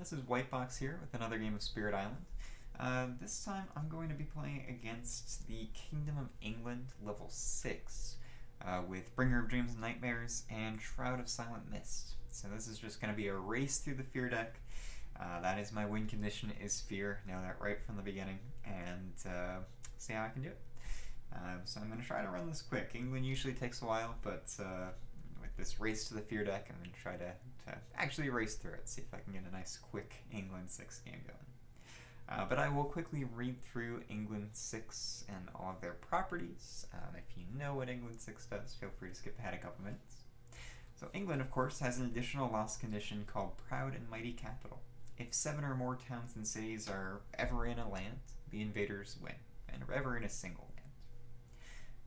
this is Whitebox here with another game of Spirit Island. This time I'm going to be playing against the Kingdom of England level 6 with Bringer of Dreams and Nightmares and Shroud of Silent Mist. So this is just going to be a race through the Fear deck. That is my win condition, is Fear. Know that right from the beginning, and see how I can do it. So I'm going to try to run this quick. England usually takes a while, but with this race to the Fear deck, I'm going to try to actually race through it, see if I can get a nice quick England 6 game going. But I will quickly read through England 6 and all of their properties. If you know what England 6 does, feel free to skip ahead a couple minutes. So England, of course, has an additional loss condition called Proud and Mighty Capital. If 7 or more towns and cities are ever in a land, the invaders win, and are ever in a single land.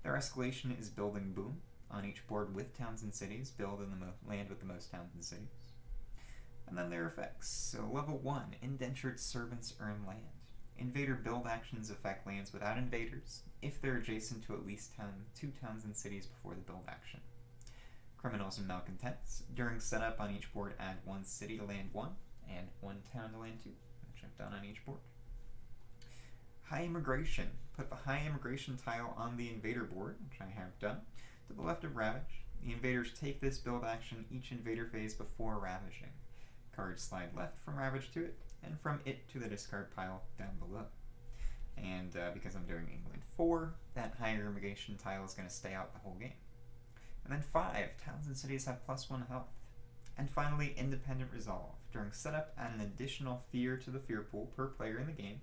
Their escalation is Building Boom. On each board with towns and cities, build in the land with the most towns and cities. And then their effects. So level 1, Indentured Servants earn land. Invader build actions affect lands without invaders if they're adjacent to at least 2 towns and cities before the build action. Criminals and Malcontents. During setup on each board, add 1 city to land 1 and 1 town to land 2, which I've done on each board. High Immigration. Put the High Immigration tile on the invader board, which I have done, to the left of Ravage. The invaders take this build action each invader phase before ravaging. Cards slide left from Ravage to it, and from it to the discard pile down below. And because I'm doing England 4, that Higher Immigration tile is going to stay out the whole game. And then 5, towns and cities have +1 health. And finally, Independent Resolve. During setup, add an additional fear to the fear pool per player in the game.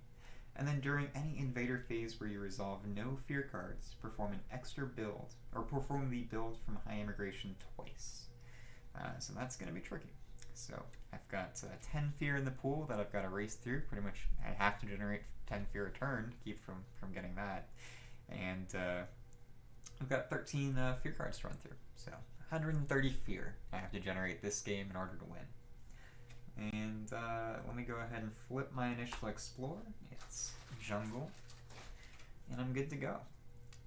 And then during any invader phase where you resolve no fear cards, perform an extra build, or perform the build from High Immigration twice. So that's going to be tricky. So I've got 10 fear in the pool that I've got to race through. Pretty much I have to generate 10 fear a turn to keep from getting that. And I've got 13 fear cards to run through. So 130 fear I have to generate this game in order to win. And let me go ahead and flip my initial explore. It's jungle. And I'm good to go.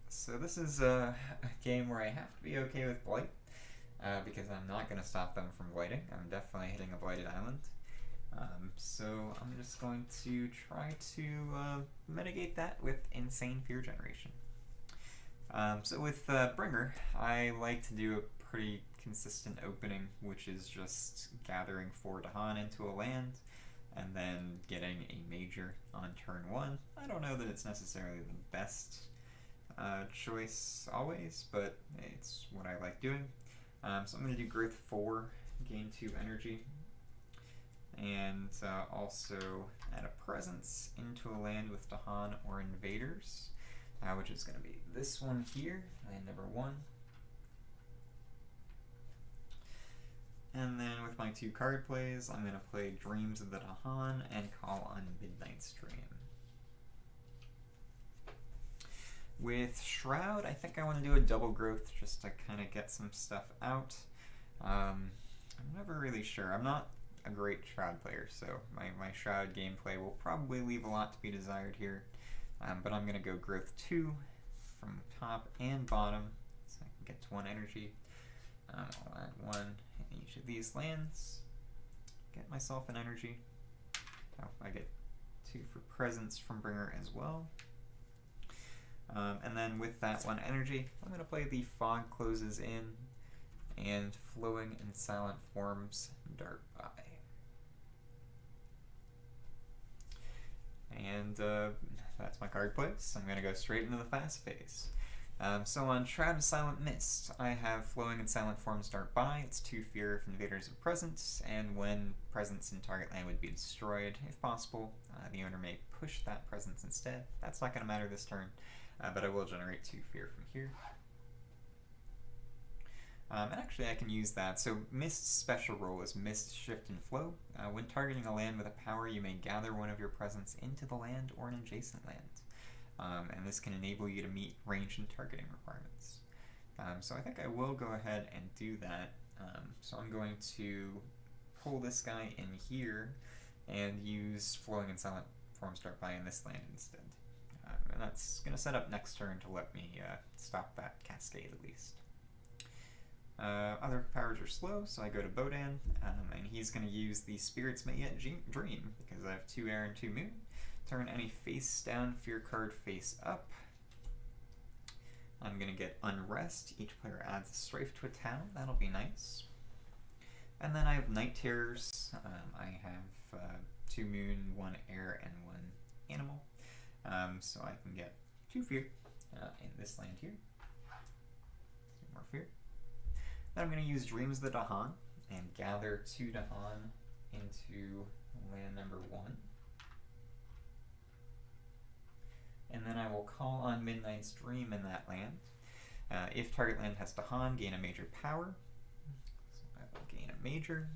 So this is a game where I have to be okay with blight. Because I'm not going to stop them from blighting. I'm definitely hitting a blighted island. So I'm just going to try to mitigate that with insane fear generation. So with Bringer, I like to do a pretty consistent opening, which is just gathering 4 Dahan into a land, and then getting a major on turn 1. I don't know that it's necessarily the best choice always, but it's what I like doing. So I'm going to do Growth 4, gain 2 energy, and also add a presence into a land with Dahan or invaders, which is going to be this one here, land number 1. And then with my 2 card plays, I'm going to play Dreams of the Dahan and call on Midnight Stream. With Shroud, I think I want to do a double growth just to kind of get some stuff out. I'm never really sure. I'm not a great Shroud player, so my Shroud gameplay will probably leave a lot to be desired here. But I'm going to go growth 2 from top and bottom, so I can get to 1 energy. I'll add 1 in each of these lands, get myself an energy. Oh, I get 2 for presence from Bringer as well. And then with that 1 energy, I'm going to play the Fog Closes In and Flowing in Silent Forms Dart by. And that's my card plays. I'm going to go straight into the fast phase. So on Shroud of Silent Mist, I have Flowing in Silent Forms Dart by. It's 2 fear if invaders are present, and when presence in target land would be destroyed, if possible, the owner may push that presence instead. That's not going to matter this turn. But I will generate 2 fear from here. And actually I can use that. So Mist's special role is Mist, Shift, and Flow. When targeting a land with a power, you may gather one of your presence into the land or an adjacent land. And this can enable you to meet range and targeting requirements. So I think I will go ahead and do that. So I'm going to pull this guy in here and use Flowing in Silent Forms Dart by in this land instead. And that's going to set up next turn to let me stop that cascade at least. Other powers are slow, so I go to Bodan, and he's going to use the Spirits May Yet Dream, because I have 2 air and 2 moon. Turn any face down fear card face up. I'm going to get Unrest. Each player adds a strife to a town. That'll be nice. And then I have Night Terrors. I have 2 moon, 1 air, and 1 animal. So I can get 2 fear in this land here. 2 more fear. Then I'm going to use Dreams of the Dahan and gather 2 Dahan into land number 1. And then I will call on Midnight's Dream in that land. If target land has Dahan, gain a major power. So I will gain a major.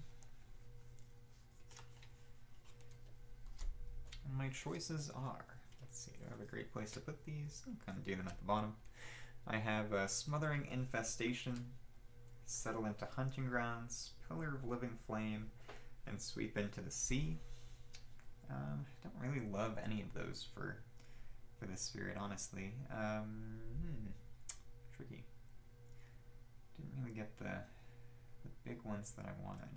And my choices are, let's see, do I have a great place to put these? I'm going to do them at the bottom. I have Smothering Infestation, Settle into Hunting Grounds, Pillar of Living Flame, and Sweep into the Sea. I don't really love any of those for this spirit, honestly. Tricky. Didn't really get the big ones that I wanted.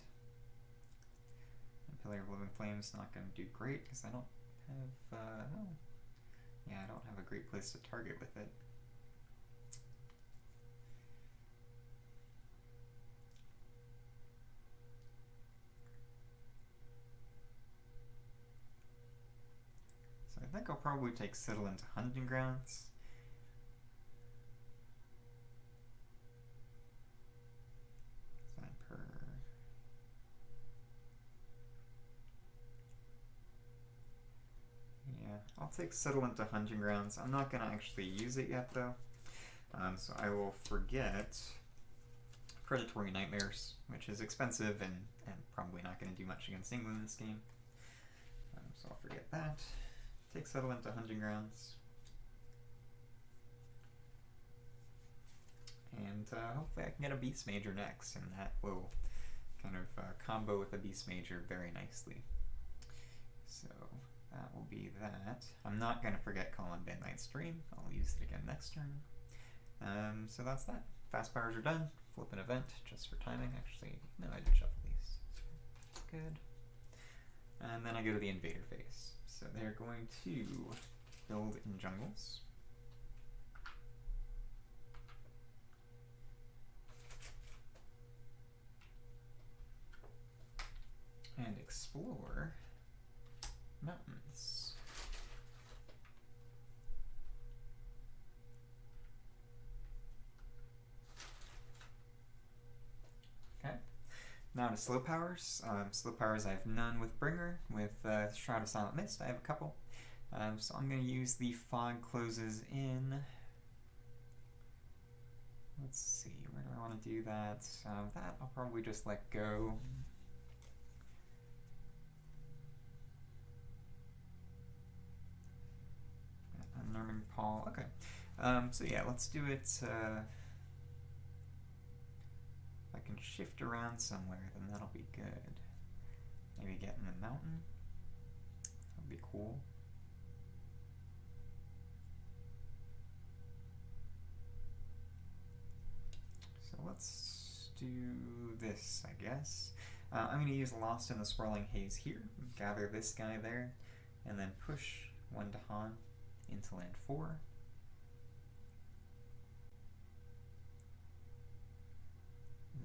And Pillar of Living Flame's not going to do great because I don't have, I don't have a great place to target with it. I think I'll probably take Settle into Hunting Grounds. Yeah, I'll take Settle into Hunting Grounds. I'm not going to actually use it yet, though. So I will forget Predatory Nightmares, which is expensive and probably not going to do much against England in this game. So I'll forget that. Take Settle into Hunting Grounds. And hopefully I can get a Beast Major next, and that will kind of combo with a Beast Major very nicely. So that will be that. I'm not going to forget Call on Midnight's Dream. I'll use it again next turn. So that's that. Fast powers are done. Flip an event just for timing. Actually, no, I did shuffle these. Good. And then I go to the Invader phase. So they're going to build in jungles. And explore mountains. Okay. Now to slow powers. Slow powers I have none with Bringer. With Shroud of Silent Mist I have a couple. So I'm going to use the Fog Closes in. Let's see, where do I want to do that? That I'll probably just let go. Unnerving Paul. Okay. So yeah, let's do it. If I can shift around somewhere, then that'll be good. Maybe get in the mountain. That'd be cool. So let's do this, I guess. I'm going to use Lost in the Swirling Haze here. Gather this guy there, and then push 1 Dahan into land 4.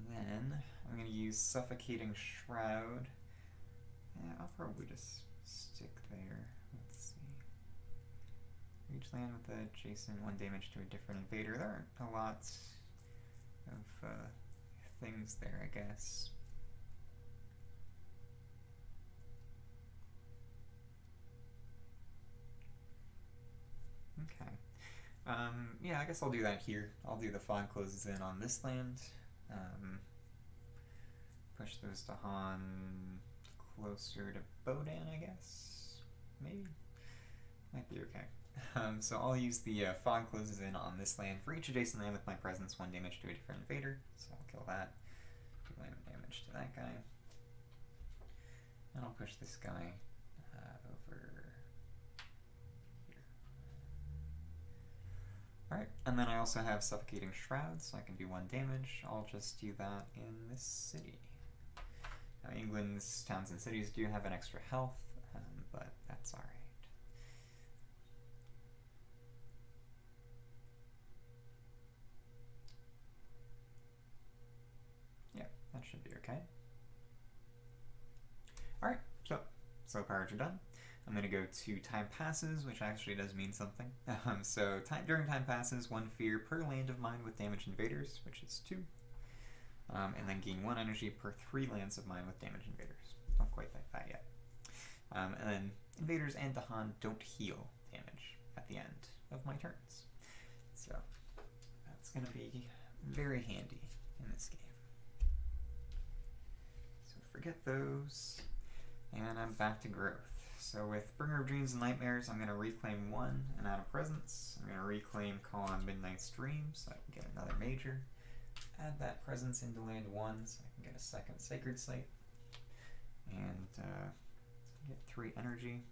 Then I'm going to use Suffocating Shroud. Yeah, I'll probably just stick there. Let's see. Each land with adjacent 1 damage to a different invader. There aren't a lot of things there, I guess. Okay. Yeah, I guess I'll do that here. I'll do the Fog Closes in on this land. Push those Dahan closer to Bodan, I guess? Maybe? Might be okay. So I'll use the Fog Closes in on this land. For each adjacent land with my presence, 1 damage to a different invader. So I'll kill that. 2 damage to that guy. And I'll push this guy over here. Alright, and then I also have Suffocating Shroud, so I can do 1 damage. I'll just do that in this city. Now, England's towns and cities do have an extra health, but that's alright. Yeah, that should be okay. Alright, so powers are done. I'm going to go to Time Passes, which actually does mean something. During Time Passes, 1 fear per land of mine with damaged invaders, which is 2. And then gain 1 energy per 3 lands of mine with damaged invaders. Don't quite like that yet. And then invaders and Dahan don't heal damage at the end of my turns. So that's going to be very handy in this game. So forget those. And I'm back to growth. So with Bringer of Dreams and Nightmares, I'm going to reclaim 1 and add a presence. I'm going to reclaim Call on Midnight's Dream, so I can get another major. Add that presence into land 1, so I can get a second Sacred Slate. And get 3 energy.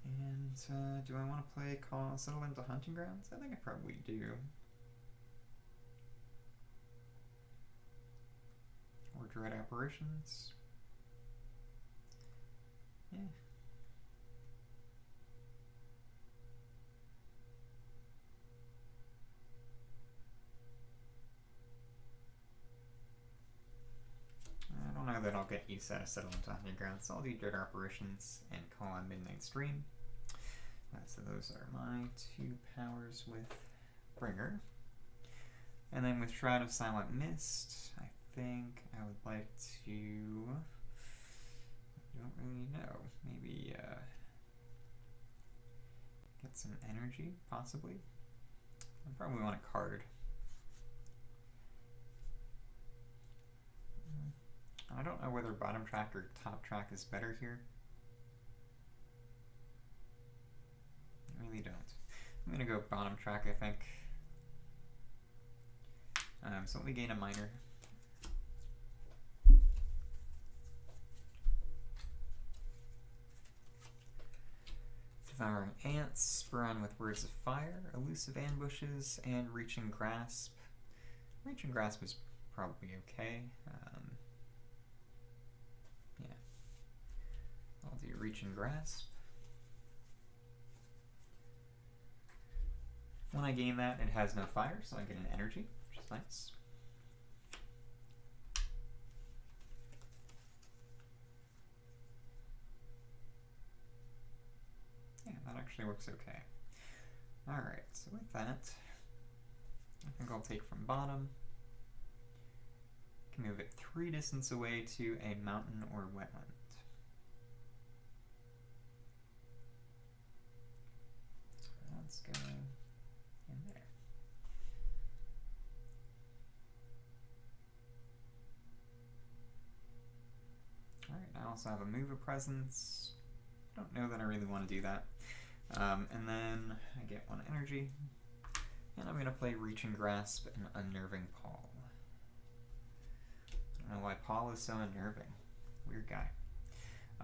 And do I want to play Settle into Hunting Grounds? I think I probably do. Or Dread Apparitions. Yeah. I don't know that I'll get used to Settle into Hunting Grounds, so I'll do Dread Apparitions and Call on Midnight's Dream. So those are my 2 powers with Bringer. And then with Shroud of Silent Mist, I think I would like to... I don't really know. Maybe get some energy, possibly. I probably want a card. I don't know whether bottom track or top track is better here. I really don't. I'm going to go bottom track, I think. So let me gain a minor. Devouring Ants, spur on with Words of Fire, Elusive Ambushes, and Reaching Grasp. Reaching Grasp is probably okay. Yeah. I'll do Reaching Grasp. When I gain that, it has no fire, so I get an energy, which is nice. Yeah, that actually works okay. Alright, so with that, I think I'll take from bottom. Can move it 3 distance away to a mountain or wetland. Let's go in there. Alright, I also have a move a presence. Don't know that I really want to do that. And then I get 1 energy. And I'm going to play Reaching Grasp and Unnerving Paul. I don't know why Paul is so unnerving. Weird guy.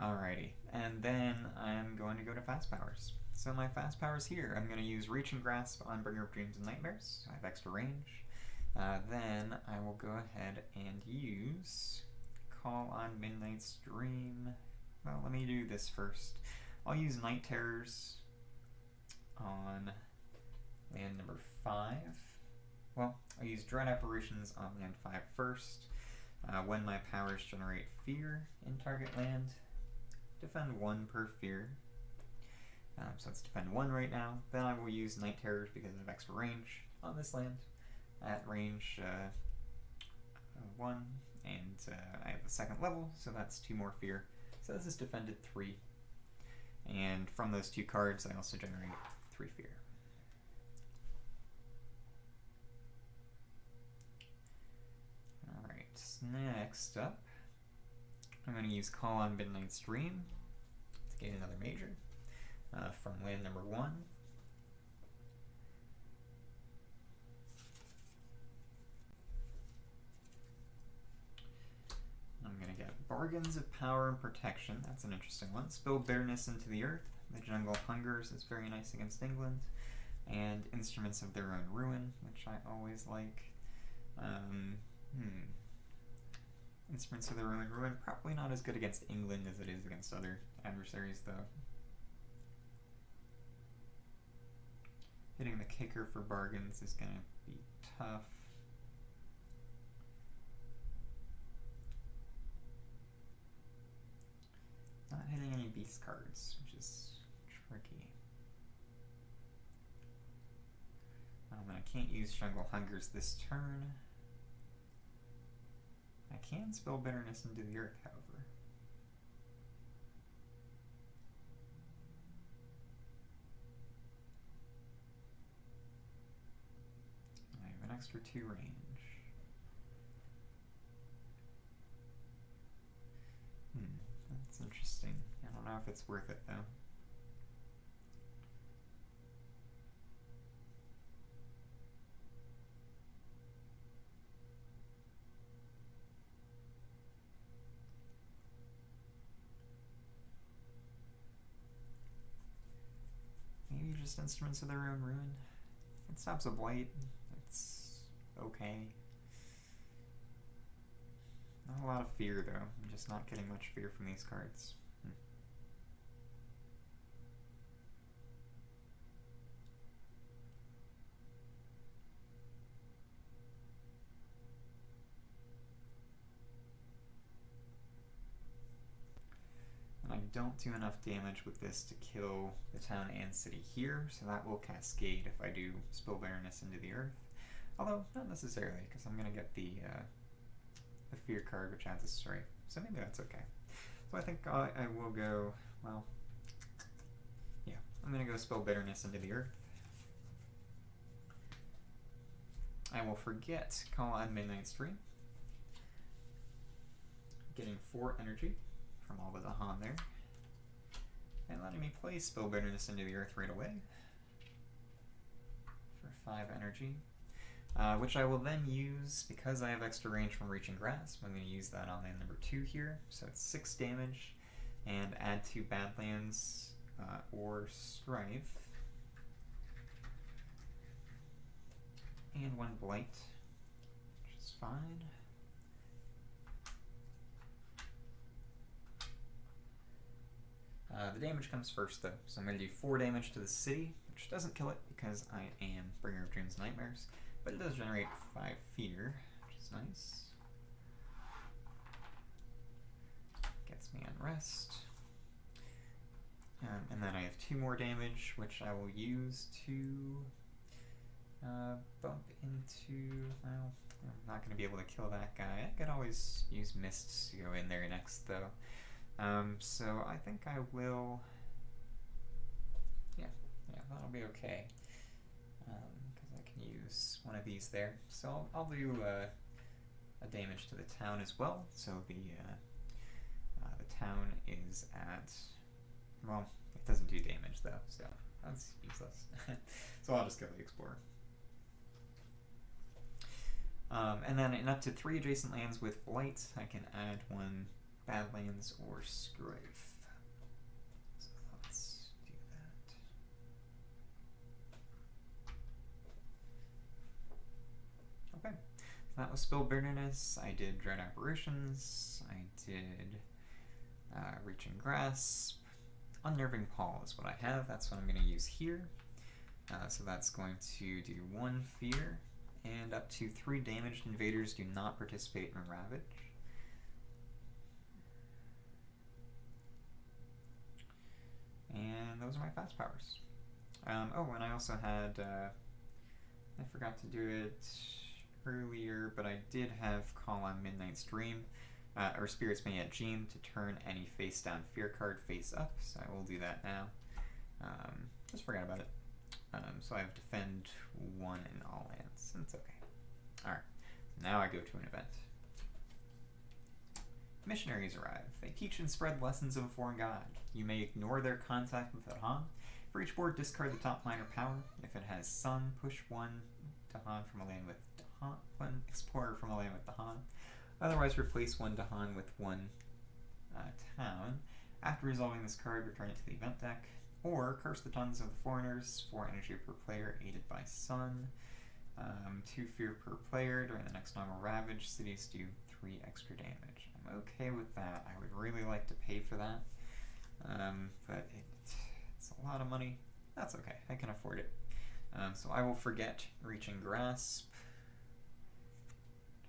Alrighty, and then I'm going to go to Fast Powers. So my Fast Powers here, I'm going to use Reaching Grasp on Bringer of Dreams and Nightmares. So I have extra range. Then I will go ahead and use Call on Midnight's Dream. Well, let me do this first. I'll use Night Terrors on land number 5. Well, I'll use Dread Apparitions on land 5 first. When my powers generate fear in target land, defend 1 per fear. So let's defend 1 right now. Then I will use Night Terrors because I have extra range on this land. At range 1, and I have the 2nd level, so that's 2 more fear. So this is defended 3. And from those 2 cards, I also generate 3 fear. Alright, next up, I'm going to use Call on Midnight's Dream to gain another major from land number 1. I'm going to get Bargains of Power and Protection. That's an interesting one. Spill Bitterness into the Earth. The Jungle Hungers is very nice against England. And Instruments of Their Own Ruin, which I always like. Instruments of Their Own Ruin, probably not as good against England as it is against other adversaries, though. Hitting the kicker for bargains is going to be tough. Not hitting any beast cards, which is tricky. And I can't use Jungle Hungers this turn. I can Spill Bitterness into the Earth, however. I have an extra 2 range. That's interesting. I don't know if it's worth it, though. Maybe just Instruments of Their Own Ruin. It stops a blight. It's okay. Not a lot of fear, though. I'm just not getting much fear from these cards. And I don't do enough damage with this to kill the town and city here, so that will cascade if I do Spill Bitterness into the Earth. Although, not necessarily, because I'm going to get the fear card, which adds a strife. So maybe that's okay. So I think I will go, well, yeah, I'm going to go Spill Bitterness into the Earth. I will forget Call on Midnight Stream. Getting 4 energy from all the Dahan there. And letting me play Spill Bitterness into the Earth right away. For 5 energy. Which I will then use, because I have extra range from Reaching Grasp, I'm going to use that on land number 2 here. So it's 6 damage, and add 2 Badlands or Strife. And 1 Blight, which is fine. The damage comes first, though. So I'm going to do 4 damage to the city, which doesn't kill it because I am Bringer of Dreams and Nightmares. But it does generate 5 fear, which is nice. Gets me Unrest. And then I have 2 more damage, which I will use to bump into, well, I'm not going to be able to kill that guy. I could always use Mists to go in there next, though. So I think I will, yeah, that'll be okay. Because I can use one of these there. So I'll do a damage to the town as well. So the town is at, well, it doesn't do damage though, so that's useless. So I'll just kill the Explorer. And then in up to 3 adjacent lands with Blight, I can add 1 Badlands or Strife. So let's do that. Okay, so that was Spill Bitterness. I did Dread Apparitions. I did Reaching Grasp. Unnerving Paw is what I have. That's what I'm going to use here. So that's going to do 1 fear, and up to 3 damaged invaders do not participate in Ravage. And those are my fast powers. Oh, and I also had, I forgot to do it earlier, but I did have Call on Midnight Stream, or Spirits May Yet Gene, to turn any face down fear card face up, so I will do that now. Just forgot about it. So I have Defend 1 in all lands, and it's okay. Alright, now I go to an event. Missionaries arrive. They teach and spread lessons of a foreign god. You may ignore their contact with Dahan. For each board, discard the top minor power. If it has Sun, push 1 Dahan from a land with Dahan, 1 Explorer from a land with Dahan. Otherwise, replace 1 Dahan with 1 town. After resolving this card, return it to the event deck. Or Curse the Tongues of the Foreigners, 4 energy per player, aided by Sun. 2 fear per player. During the next normal Ravage, cities do 3 extra damage. I'm okay with that. I would really like to pay for that. But it's a lot of money. That's okay. I can afford it. So I will forget Reaching Grasp,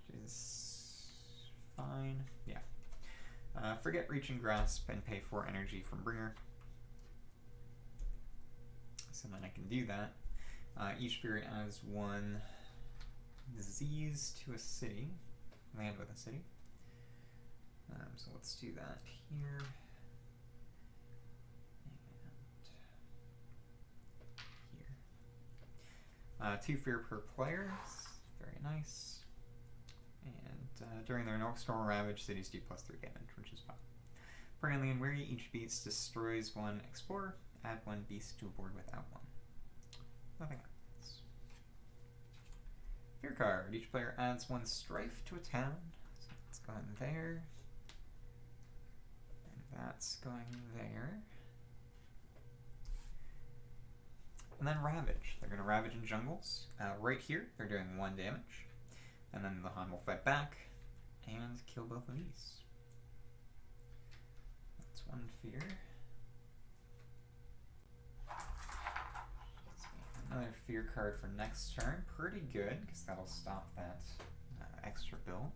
which is fine. Yeah. Forget Reaching Grasp and pay 4 energy from Bringer. So then I can do that. Each spirit adds 1 disease to a city. Land with a city. So let's do that here. And here. 2 fear per player. Very nice. And during their next normal Ravage, cities do +3 damage, which is fine. Permanently and Weary, each beast destroys 1 explorer. Add 1 beast to a board without 1. Nothing happens. Fear card. Each player adds 1 strife to a town. So that's going there. And that's going there. And then Ravage. They're going to Ravage in jungles. Right here, they're doing 1 damage. And then the Han will fight back and kill both of these. That's 1 fear. Another fear card for next turn. Pretty good, because that'll stop that extra build.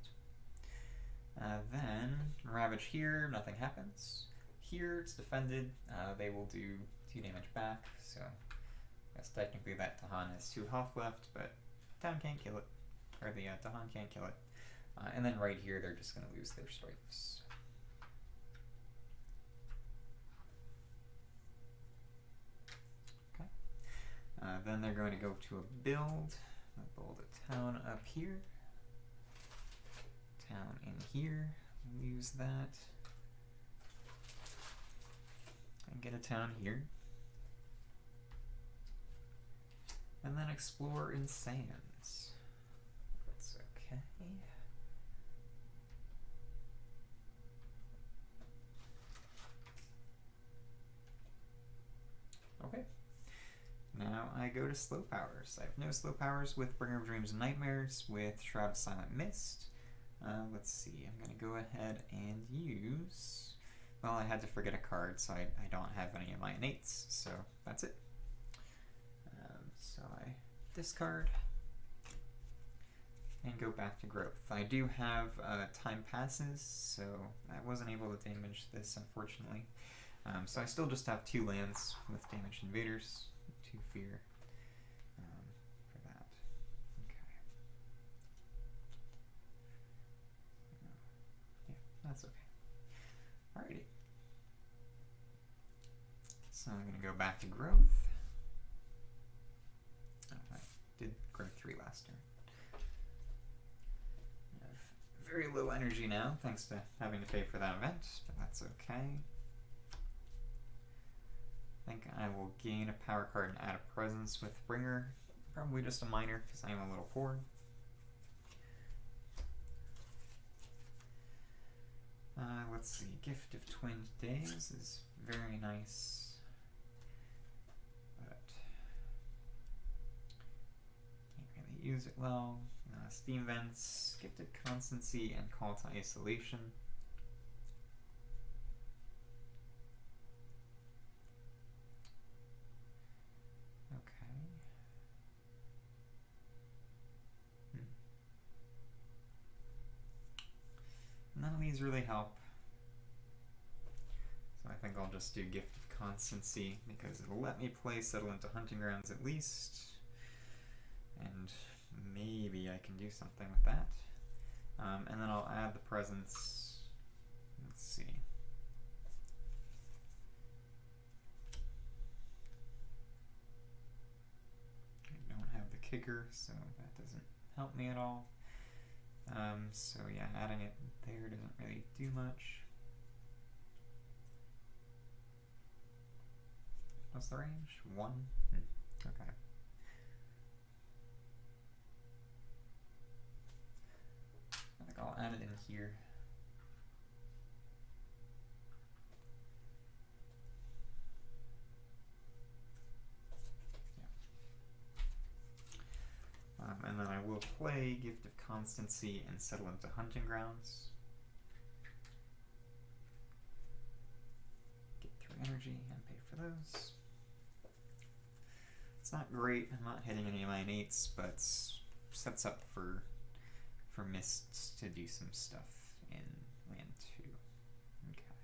Then Ravage here, nothing happens. Here it's defended. They will do 2 damage back, so I guess technically that Tahan has 2 health left, but Town can't kill it. Or the Tahan can't kill it. And then right here they're just going to lose their strifes. Then they're going to go to a build. I'll build a town up here. Town in here. Use that. And get a town here. And then explore in sands. That's okay. Okay. Now I go to slow powers. I have no slow powers with Bringer of Dreams and Nightmares, with Shroud of Silent Mist. Let's see, I'm going to go ahead and use... Well, I had to forget a card, so I don't have any of my innates, so that's it. So I discard and go back to growth. I do have time passes, so I wasn't able to damage this, unfortunately. So I still just have 2 lands with damaged invaders. 2 fear for that. Okay. Yeah, that's okay. Alrighty. So I'm going to go back to growth. Oh, I did growth 3 last turn. I have very low energy now, thanks to having to pay for that event, but that's okay. I think I will gain a power card and add a presence with Bringer. Probably just a minor, because I am a little poor. Let's see, Gift of Twinned Days is very nice. But can't really use it well. Steam Vents, Gifted Constancy, and Call to Isolation. None of these really help. So I think I'll just do Gift of Constancy because it'll let me play Settle into Hunting Grounds at least. And maybe I can do something with that. And then I'll add the presence. Let's see. I don't have the kicker, so that doesn't help me at all. So yeah, adding it there doesn't really do much. What's the range? 1? Okay. I think I'll add it in here. And then I will play Gift of Constancy and settle into Hunting Grounds. Get 3 energy and pay for those. It's not great, I'm not hitting any of my innates, but sets up for Mists to do some stuff in land 2. Okay.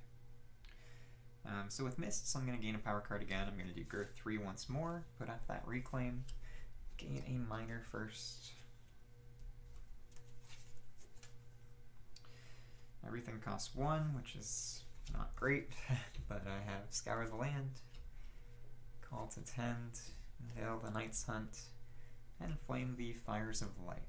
So with Mists, I'm going to gain a power card again. I'm going to do Growth 3 once more, put off that Reclaim, gain a Miner first. Everything costs 1, which is not great, but I have Scour the Land, Call to Tend, Veil the Night's Hunt, and Flame the Fires of Life.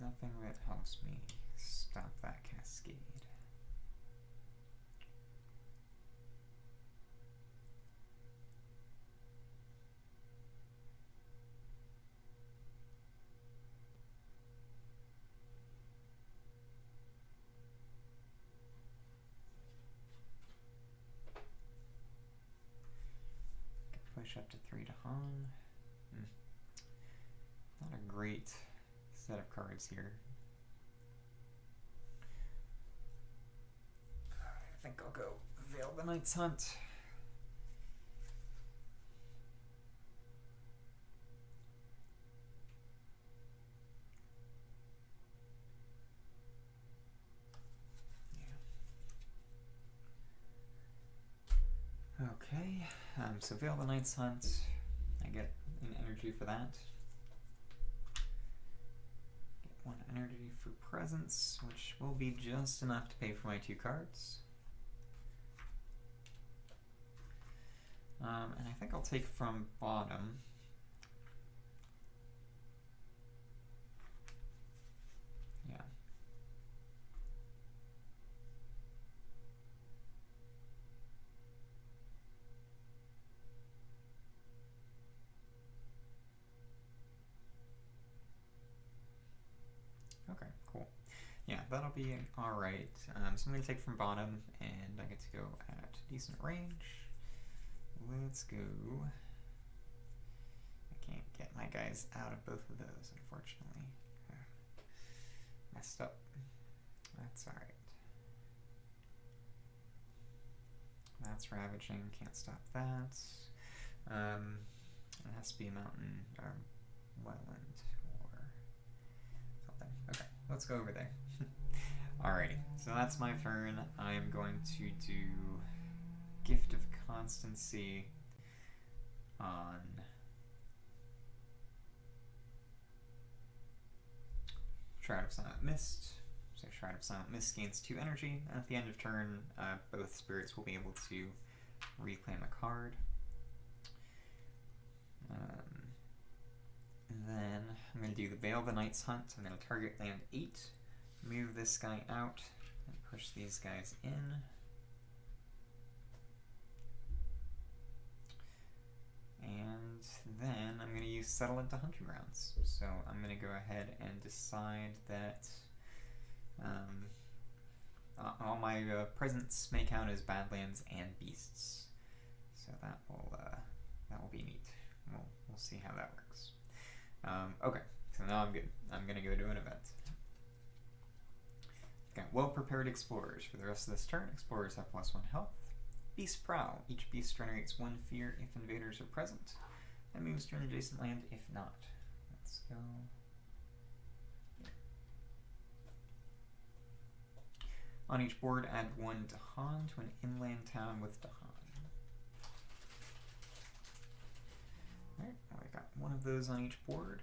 Nothing that helps me stop that cascade. Push up to 3 to Han. Not a great set of cards here. I think I'll go Veil the Night's Hunt. Yeah. Okay, so Veil the Night's Hunt. I get an energy for that. 1 energy for presence, which will be just enough to pay for my 2 cards. And I think I'll take from bottom. Yeah. Okay, cool. Yeah, that'll be alright. So I'm going to take from bottom, and I get to go at decent range. Let's go. I can't get my guys out of both of those, unfortunately. Messed up. That's alright. That's Ravaging, can't stop that. It has to be a mountain or wetland or something. Okay, let's go over there. Alrighty, so that's my turn. I'm going to do Gift of Constancy on Shroud of Silent Mist. So Shroud of Silent Mist gains 2 energy. At the end of turn, both spirits will be able to reclaim a card. Then I'm going to do the Veil the Night's Hunt. I'm going to target land 8, move this guy out, and push these guys in. And then I'm going to use Settle into Hunting Grounds. So I'm going to go ahead and decide that all my presents may count as Badlands and Beasts. So that will be neat. We'll see how that works. Okay, so now I'm good. I'm going to go to an event. Got well-prepared explorers. For the rest of this turn, explorers have +1 health. Beast Prowl. Each beast generates 1 fear if invaders are present, and moves to an adjacent land if not. Let's go. On each board, add 1 Dahan to an inland town with Dahan. Alright, well, I got 1 of those on each board.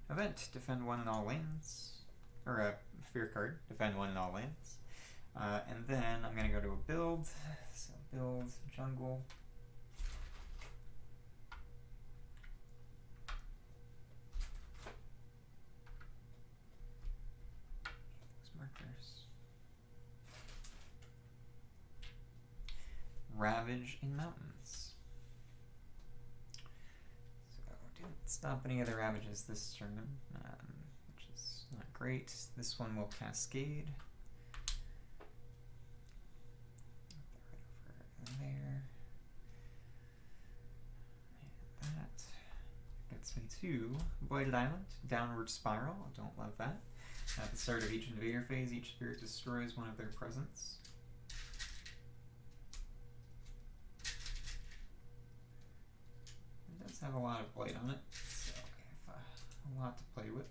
Event, defend 1 in all lands. Or a fear card, defend 1 in all lands. And then I'm going to go to a build. So build jungle. Those markers. Ravage in mountains. So didn't stop any other ravages this turn, which is not great. This one will cascade. me to Blighted Island, Downward Spiral. I don't love that. At the start of each invader phase, each spirit destroys one of their presents. It does have a lot of blight on it, so I have a lot to play with.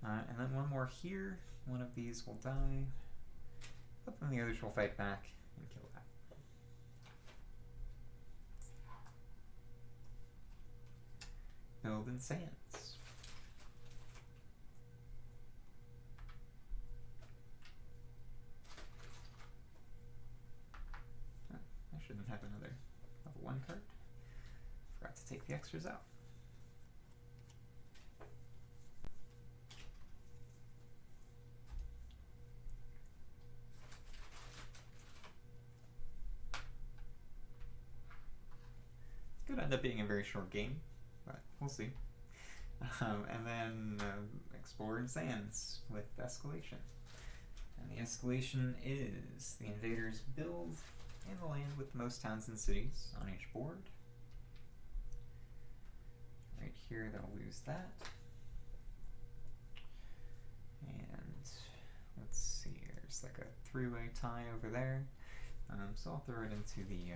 And then one more here. One of these will die, but then the others will fight back and kill that. Build in Sands. Oh, I shouldn't have another level 1 card. Forgot to take the extras out. Could end up being a very short game, but we'll see. And then Explore in Sands with Escalation. And the escalation is the invaders build in the land with the most towns and cities on each board. Right here they'll lose that. And let's see, there's like a 3-way tie over there. So I'll throw it into the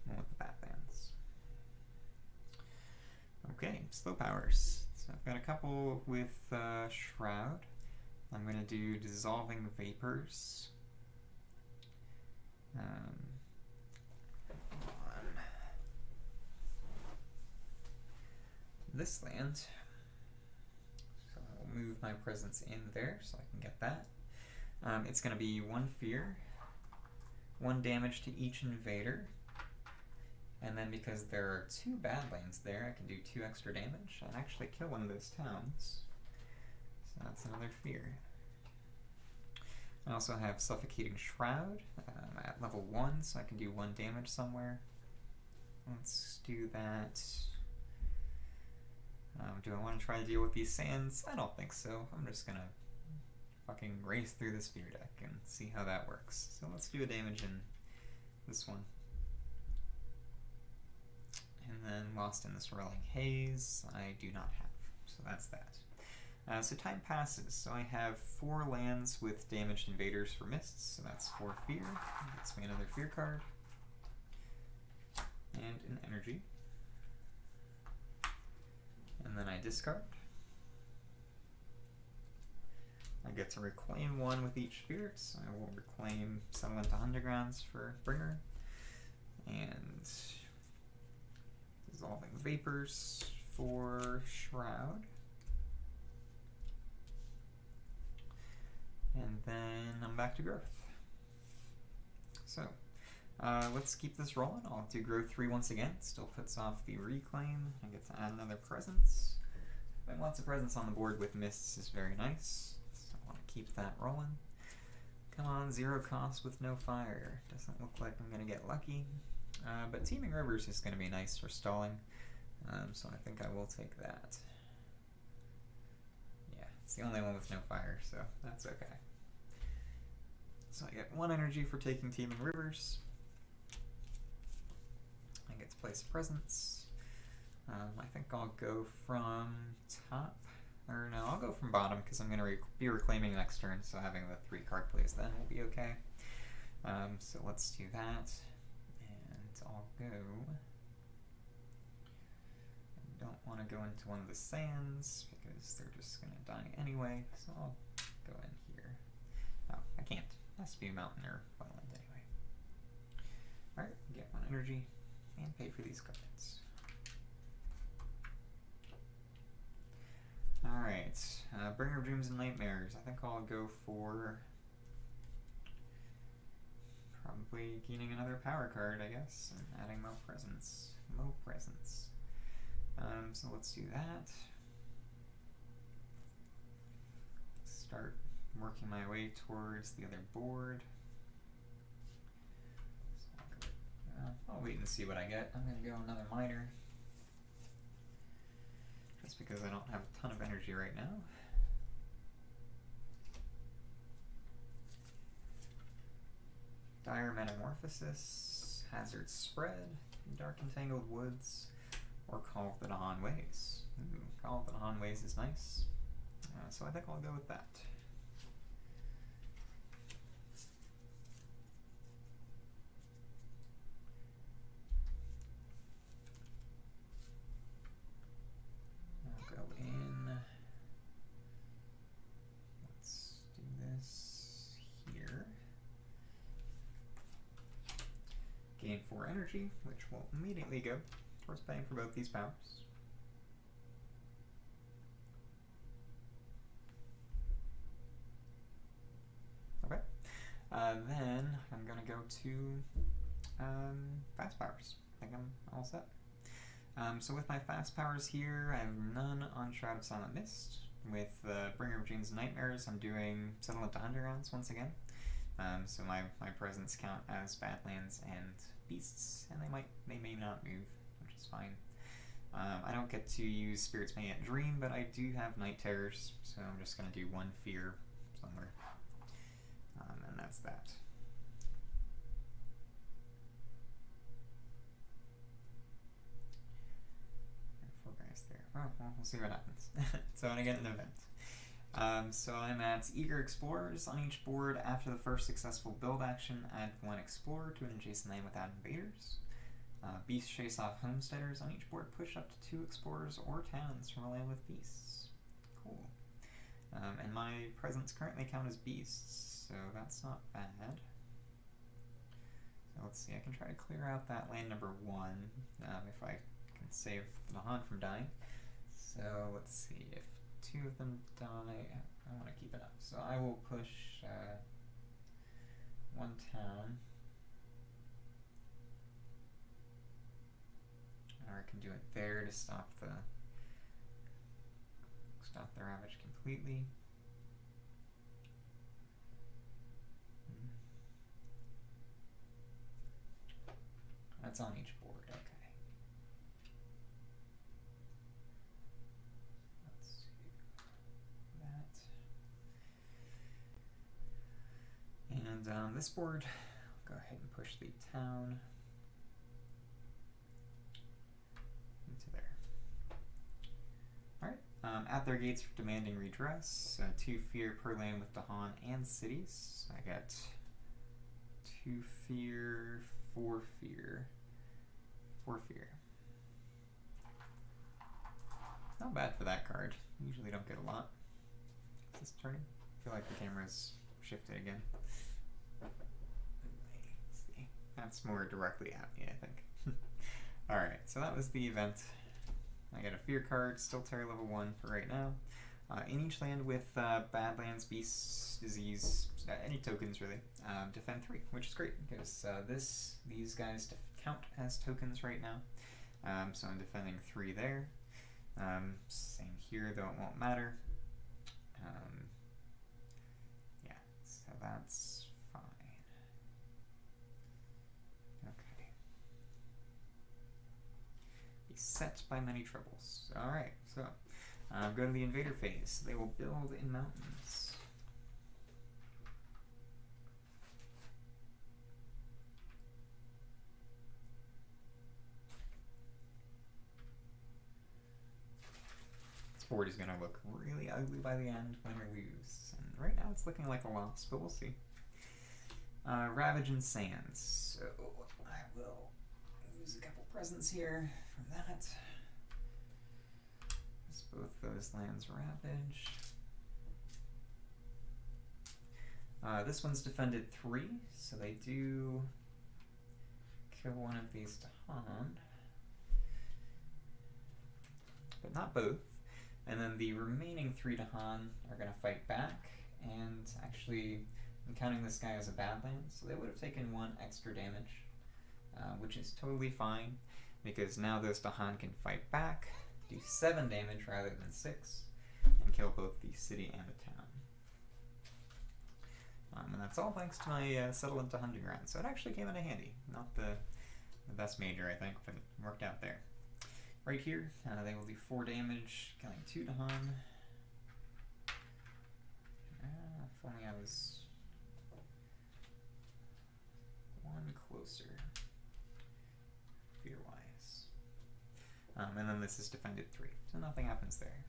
one with the Badlands. Okay, slow powers. So I've got a couple with Shroud. I'm going to do Dissolving Vapors. On this land. So I'll move my presence in there so I can get that. It's going to be 1 fear, 1 damage to each invader. And then because there are 2 Badlands there, I can do 2 extra damage and actually kill one of those towns. So that's another fear. I also have Suffocating Shroud at level 1, so I can do 1 damage somewhere. Let's do that. Do I want to try to deal with these sands? I don't think so. I'm just gonna fucking race through the Sphere deck and see how that works. So let's do a damage in this one. And then Lost in the Swirling Haze, I do not have, so that's that. So time passes, so I have 4 lands with damaged invaders for mists, so that's 4 fear. Gets me another fear card. And an energy. And then I discard. I get to reclaim 1 with each spirit, so I will reclaim Settlement to Undergrounds for Bringer. And Dissolving Vapors for Shroud. And then I'm back to growth. So, let's keep this rolling. I'll do growth 3 once again. Still puts off the reclaim. I get to add another presence. Having lots of presence on the board with mists is very nice. So I want to keep that rolling. Come on, 0 cost with no fire. Doesn't look like I'm going to get lucky. But Teeming Rivers is going to be nice for stalling. So I think I will take that. Yeah, it's the only one with no fire, so that's okay. So I get 1 energy for taking Teeming Rivers. I get to place a presence. I think I'll go from top. Or no, I'll go from bottom because I'm going to be reclaiming next turn, so having the 3 card plays then will be okay. So let's do that. And I'll go... I don't want to go into one of the sands because they're just going to die anyway, so I'll go in here. Oh, I can't. It has to be a mountain or wetland anyway. Alright, get 1 energy and pay for these cards. Alright, Bringer of Dreams and Nightmares. I think I'll go for probably gaining another power card, I guess, and adding Mo Presence. Mo Presence. So let's do that. Start working my way towards the other board. So I'll wait and see what I get. I'm going to go another miner. Just because I don't have a ton of energy right now. Dire Metamorphosis, Hazard Spread, Dark Entangled Woods, or Call of the Dawn Ways. Ooh, Call of the Dawn Ways is nice. So I think I'll go with that. I'll go in. Let's do this here. Gain 4 energy, which will immediately go towards paying for both these powers. Okay. Then I'm going to go to fast powers. I think I'm all set. So with my fast powers here, I have none on Shroud of Silent Mist. With Bringer of Dreams and Nightmares, I'm doing Settle into Undergrounds once again. So my presents count as Badlands and Beasts, and they may not move, which is fine. I don't get to use Spirits May Yet Dream, but I do have Night Terrors, so I'm just going to do 1 Fear somewhere. And that's that. There are 4 guys there. Oh, well, we'll see what happens. So I get an event. So I'm at Eager Explorers. On each board, after the first successful build action, add 1 Explorer to an adjacent land without invaders. Beasts chase off homesteaders. On each board, push up to 2 Explorers or towns from a land with beasts. Cool. And my presents currently count as beasts, so that's not bad. So let's see, I can try to clear out that land number 1 if I can save the Han from dying. So let's see, if 2 of them die, I want to keep it up. So I will push 1 town. Or I can do it there to stop the ravage completely. That's on each board, okay. Let's do that. And on this board, I'll go ahead and push the town into there. Alright, at their gates for demanding redress, 2 fear per land with Dahan and cities. I get 2 fear, 4 fear, 4 fear. Not bad for that card. Usually don't get a lot. Is this turning? I feel like the camera's shifted again. Let's see. That's more directly at me, I think. Alright, so that was the event. I got a fear card, still Terror level 1 for right now. In each land with Badlands, Beasts, Disease, any tokens really, defend 3, which is great because these guys count as tokens right now. So I'm defending 3 there. Same here, though it won't matter. Yeah, so that's fine. Okay. Beset by many troubles. Alright, so go to the invader phase. They will build in mountains. This board is going to look really ugly by the end, win or lose. And right now it's looking like a loss, but we'll see. Ravage and Sands. So I will lose a couple presents here from that. Both those lands ravage. This one's defended 3, so they do kill one of these to Han, but not both. And then the remaining 3 to Han are going to fight back, and actually I'm counting this guy as a Badland, so they would have taken 1 extra damage, which is totally fine, because now those Dahan can fight back, do 7 damage rather than 6, and kill both the city and the town. And that's all thanks to my Settle into Hunting Ground, so it actually came in handy. Not the best major, I think, but it worked out there. Right here, they will do 4 damage, killing 2 Dahan. If only I was 1 closer. Fear 1. And then this is defended 3, so nothing happens there.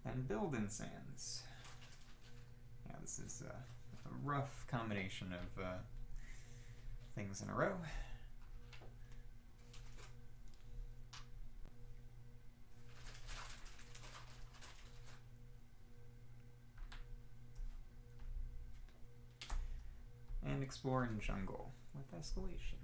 And build in sands. Yeah, this is a rough combination of things in a row. And explore in jungle with escalation.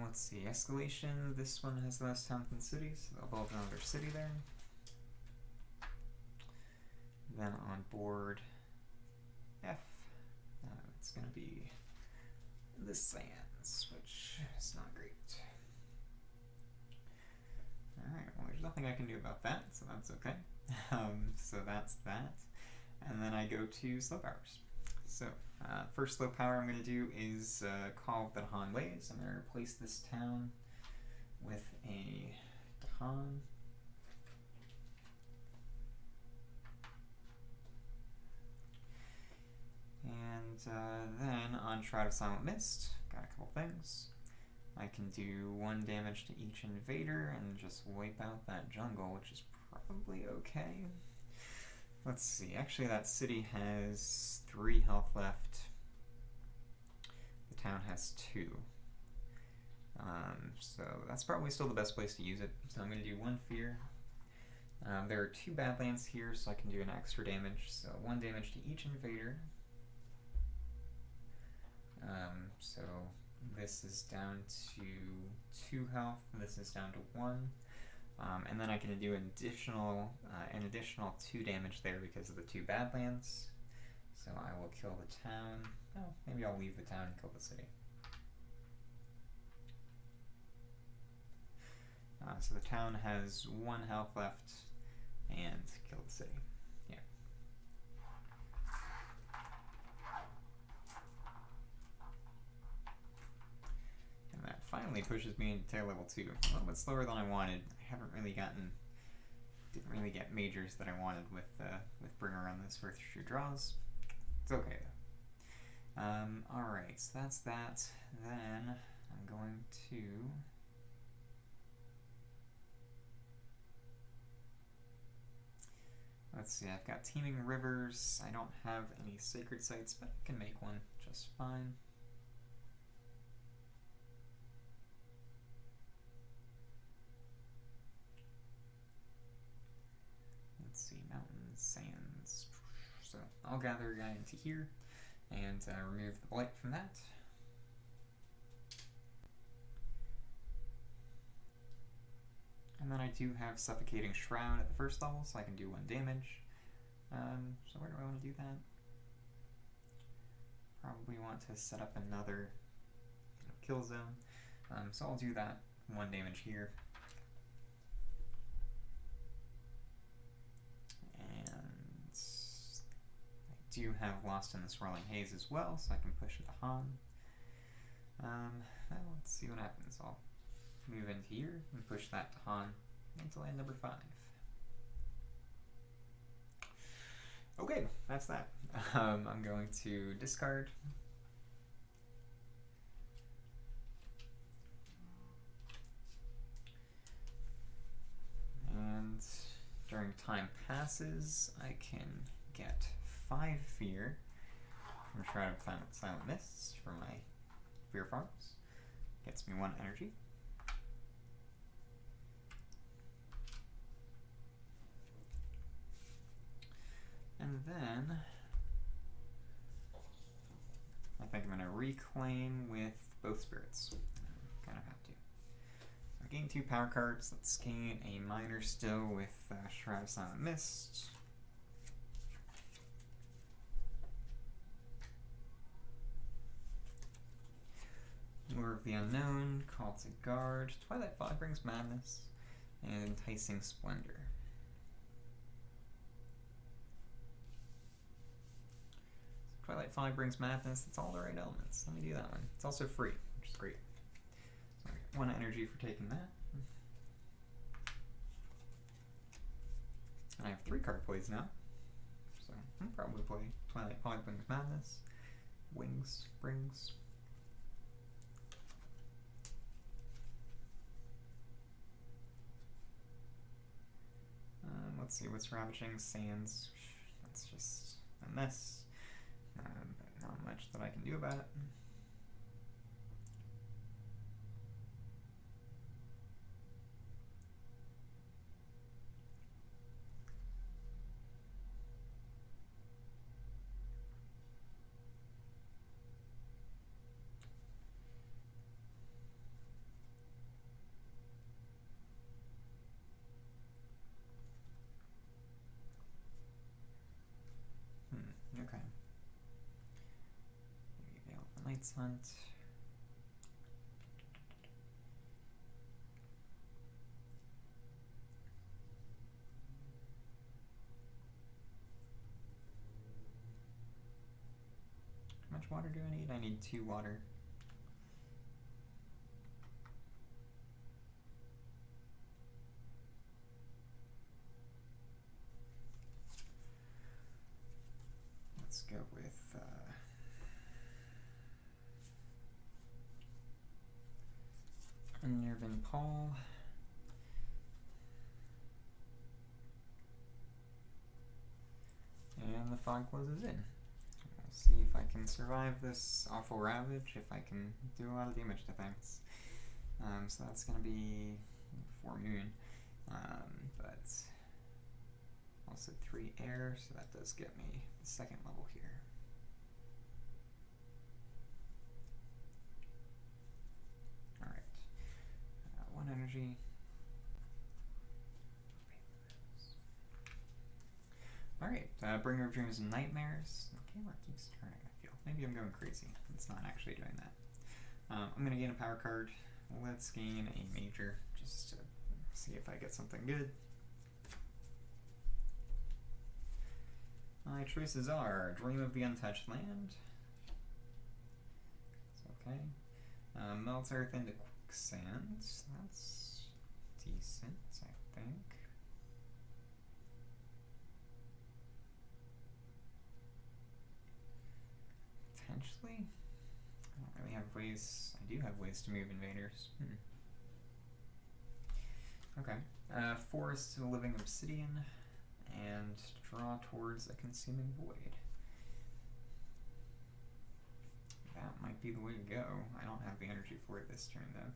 Let's see, escalation, this one has less towns than cities, so they'll build another city there. Then on board F, it's going to be the sands, which is not great. Alright, well there's nothing I can do about that, so that's okay. So that's that. And then I go to slow powers. So, first slow power I'm going to do is Call of the Dahan Ways. I'm going to replace this town with a Dahan. And then on Shroud of Silent Mist, got a couple things. I can do 1 damage to each invader and just wipe out that jungle, which is probably okay. Let's see, actually that city has 3 health left. The town has 2. So that's probably still the best place to use it. So I'm going to do 1 fear. There are 2 badlands here, so I can do an extra damage. So 1 damage to each invader. So this is down to 2 health, this is down to 1. And then I can do an additional 2 damage there because of the 2 badlands. So I will kill the town. Oh, maybe I'll leave the town and kill the city. So the town has 1 health left, and kill the city. Yeah. And that finally pushes me into level 2. A little bit slower than I wanted. I haven't really didn't really get majors that I wanted with Bringer on this first 2 draws. It's okay though. Alright, so that's that. Then I'm going to let's see, I've got Teeming Rivers. I don't have any sacred sites, but I can make one just fine. Let's see, mountains, sands. So I'll gather a guy into here and remove the blight from that. And then I do have Suffocating Shroud at the first level, so I can do 1 damage. So where do I want to do that? Probably want to set up another kill zone. So I'll do that 1 damage here. And I do have Lost in the Swirling Haze as well, so I can push the Han. Well, let's see what happens. I'll move into here and push that to Han until land number 5. Okay, that's that. I'm going to discard. And during time passes, I can get 5 fear from Shroud of Silent Mists for my fear farms. Gets me 1 energy. And then I think I'm going to reclaim with both spirits. Kind of have to. So I gain 2 power cards. Let's gain a minor still with Shroud of Silent Mist. Lure of the Unknown, Call to Guard, Twilight Fog brings Madness, and Enticing Splendor. Twilight Fog brings Madness, that's all the right elements. Let me do that one. It's also free, which is great. So I get 1 energy for taking that. And I have 3 card plays now, which is so I'll probably play Twilight Wings Madness. Wings, Springs. Let's see, what's Ravaging Sands? That's just a mess. Not much that I can do about it. Okay. Maybe the Night's Hunt. How much water do I need? I need 2 water. Let's go with Unnerving Paul. And the fog closes in. We'll see if I can survive this awful ravage, if I can do a lot of damage to things. So that's going to be 4 moon, but also 3 air, so that does get me the 2nd level here. Alright, 1 energy. Alright, Bringer of Dreams and Nightmares. The camera keeps turning, I feel. Maybe I'm going crazy. It's not actually doing that. I'm going to gain a power card. Let's gain a major, just to see if I get something good. My choices are Dream of the Untouched Land. It's okay. Melts Earth into Quicksand. That's decent, I think. Potentially. I don't really have ways. I do have ways to move invaders. Okay. Forest to the Living Obsidian, and draw towards a Consuming Void. That might be the way to go. I don't have the energy for it this turn, though.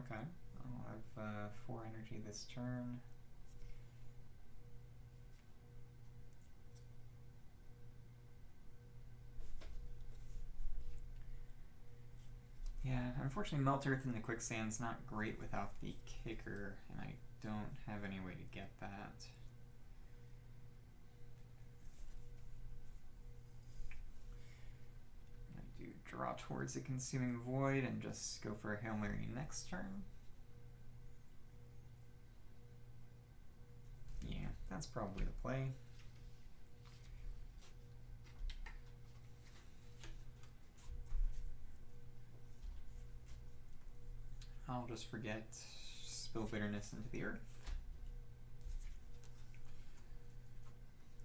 Okay. I'll have 4 energy this turn. Yeah, unfortunately Melt Earth in the Quicksand's not great without the kicker, and I don't have any way to get that. I do draw towards a Consuming Void and just go for a Hail Mary next turn. Yeah, that's probably the play. I'll just forget Spill Bitterness into the Earth.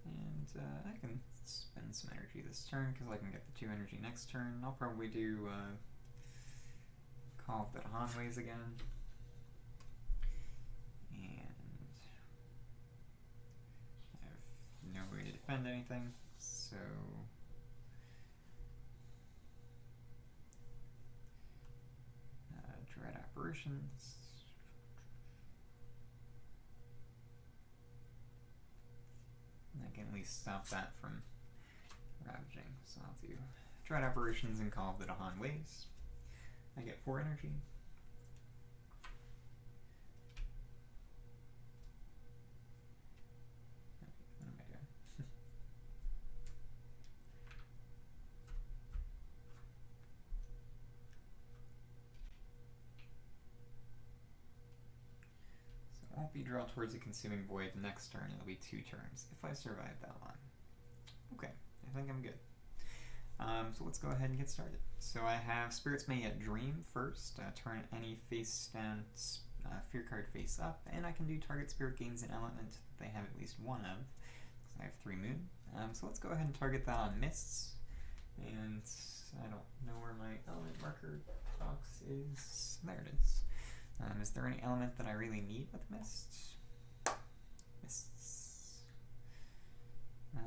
And I can spend some energy this turn because I can get the 2 energy next turn. I'll probably do Call of the Hanways again. And I have no way to defend anything, so Dread Apparitions. And I can at least stop that from ravaging. So I'll do Dread Apparitions and Call of the Dahan Ways. I get 4 energy. What am I doing? So it won't be draw towards a Consuming Void next turn. It'll be 2 turns if I survive that one. Okay, I think I'm good. So let's go ahead and get started. So I have Spirits May Yet Dream first. Turn any face down fear card face up, and I can do target spirit gains an element that they have at least one of. So I have 3 moon. So let's go ahead and target that on mists. And I don't know where my element marker box is. There it is. Is there any element that I really need with mist? Mists. Not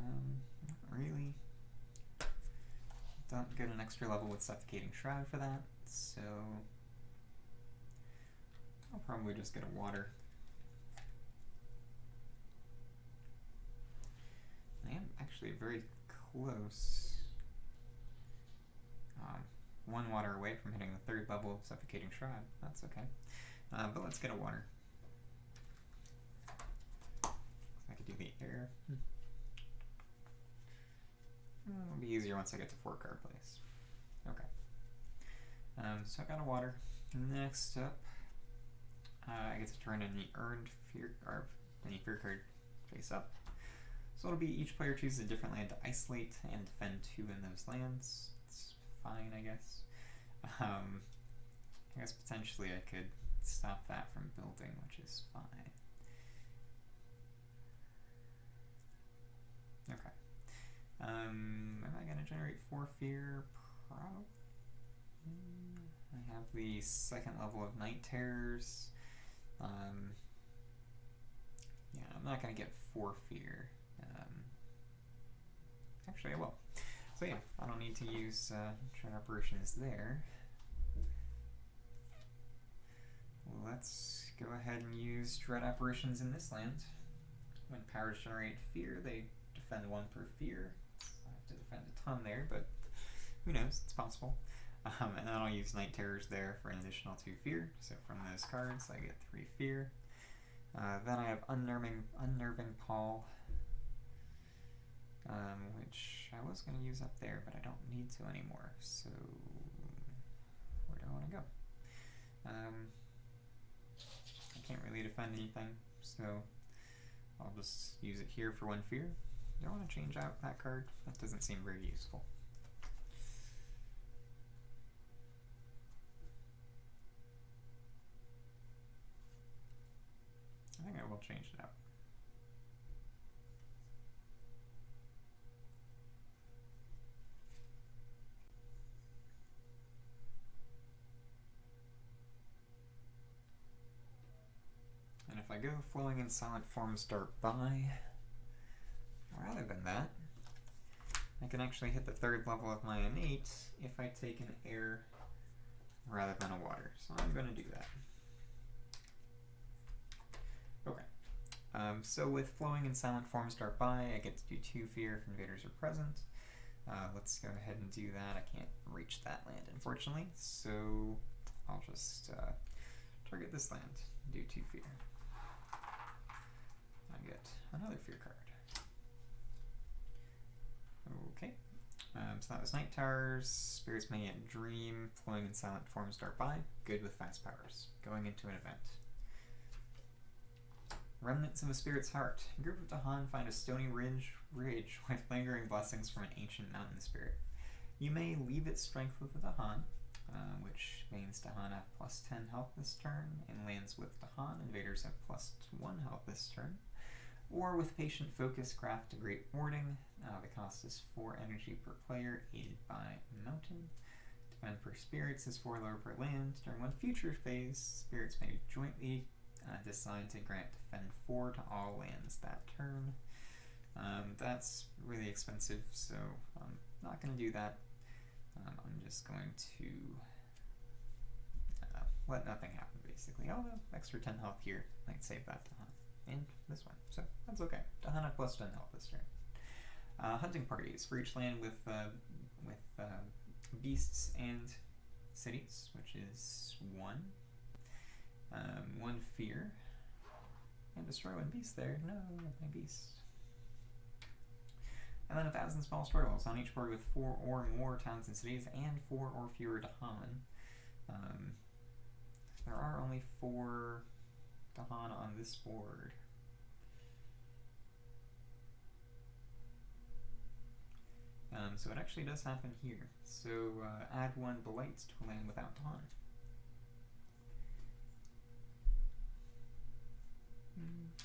really. Don't get an extra level with Suffocating Shroud for that, so I'll probably just get a water. I am actually very close. 1 water away from hitting the 3rd level of Suffocating Shroud. That's okay. But let's get a water. I could do the air. It'll be easier once I get to 4 card plays. Okay. So I got a water. Next up, I get to turn any earned fear or any fear card face up. So it'll be each player chooses a different land to isolate and defend 2 in those lands. It's fine, I guess. I guess potentially I could stop that from building, which is fine. Okay. Am I going to generate 4 fear? Probably. I have the 2nd level of Night Terrors. Yeah, I'm not going to get 4 fear. Actually, I will. So yeah, I don't need to use Shroud Apparitions there. Let's go ahead and use Dread Apparitions in this land. When powers generate fear, they defend 1 per fear. I have to defend a ton there, but who knows, it's possible. And then I'll use Night Terrors there for an additional 2 fear. So from those cards, I get 3 fear. Then I have Unnerving Paul, which I was going to use up there, but I don't need to anymore. So where do I want to go? I can't really defend anything, so I'll just use it here for 1 fear. Do I want to change out that card? That doesn't seem very useful. I think I will change it out. And if I go Flowing in Silent Form start by, rather than that, I can actually hit the 3rd level of my innate if I take an air rather than a water. So I'm going to do that. Okay. So with Flowing in Silent Form start by, I get to do 2 fear if invaders are present. Let's go ahead and do that. I can't reach that land, unfortunately, so I'll just target this land, do 2 fear. I get another fear card. Okay, so that was Night Towers, Spirits May Yet Dream, Flowing in Silent Form start by, good with fast powers. Going into an event. Remnants of a Spirit's Heart. A group of Dahan find a stony ridge with lingering blessings from an ancient mountain spirit. You may leave its strength with the Dahan, which means Dahan have +10 health this turn, and lands with Dahan, invaders have +1 health this turn. Or with Patient Focus, craft a Great Warding. The cost is 4 energy per player, aided by Mountain. Defend per spirits is 4 lower per land. During one future phase, spirits may jointly decide to grant defend 4 to all lands that turn. That's really expensive, so I'm not going to do that. I'm just going to let nothing happen, basically. Oh, no, extra 10 health here. Might save that to hunt. And this one, so that's okay. Dahan have +10 health this turn. Hunting parties for each land with beasts and cities, which is 1. 1 fear. And destroy 1 beast there. No, my beast. And then 1,000 small spoils on each board with 4 or more towns and cities and 4 or fewer Dahan. There are only 4 Dahan on this board. So it actually does happen here. So add 1 blight to a land without Dawn.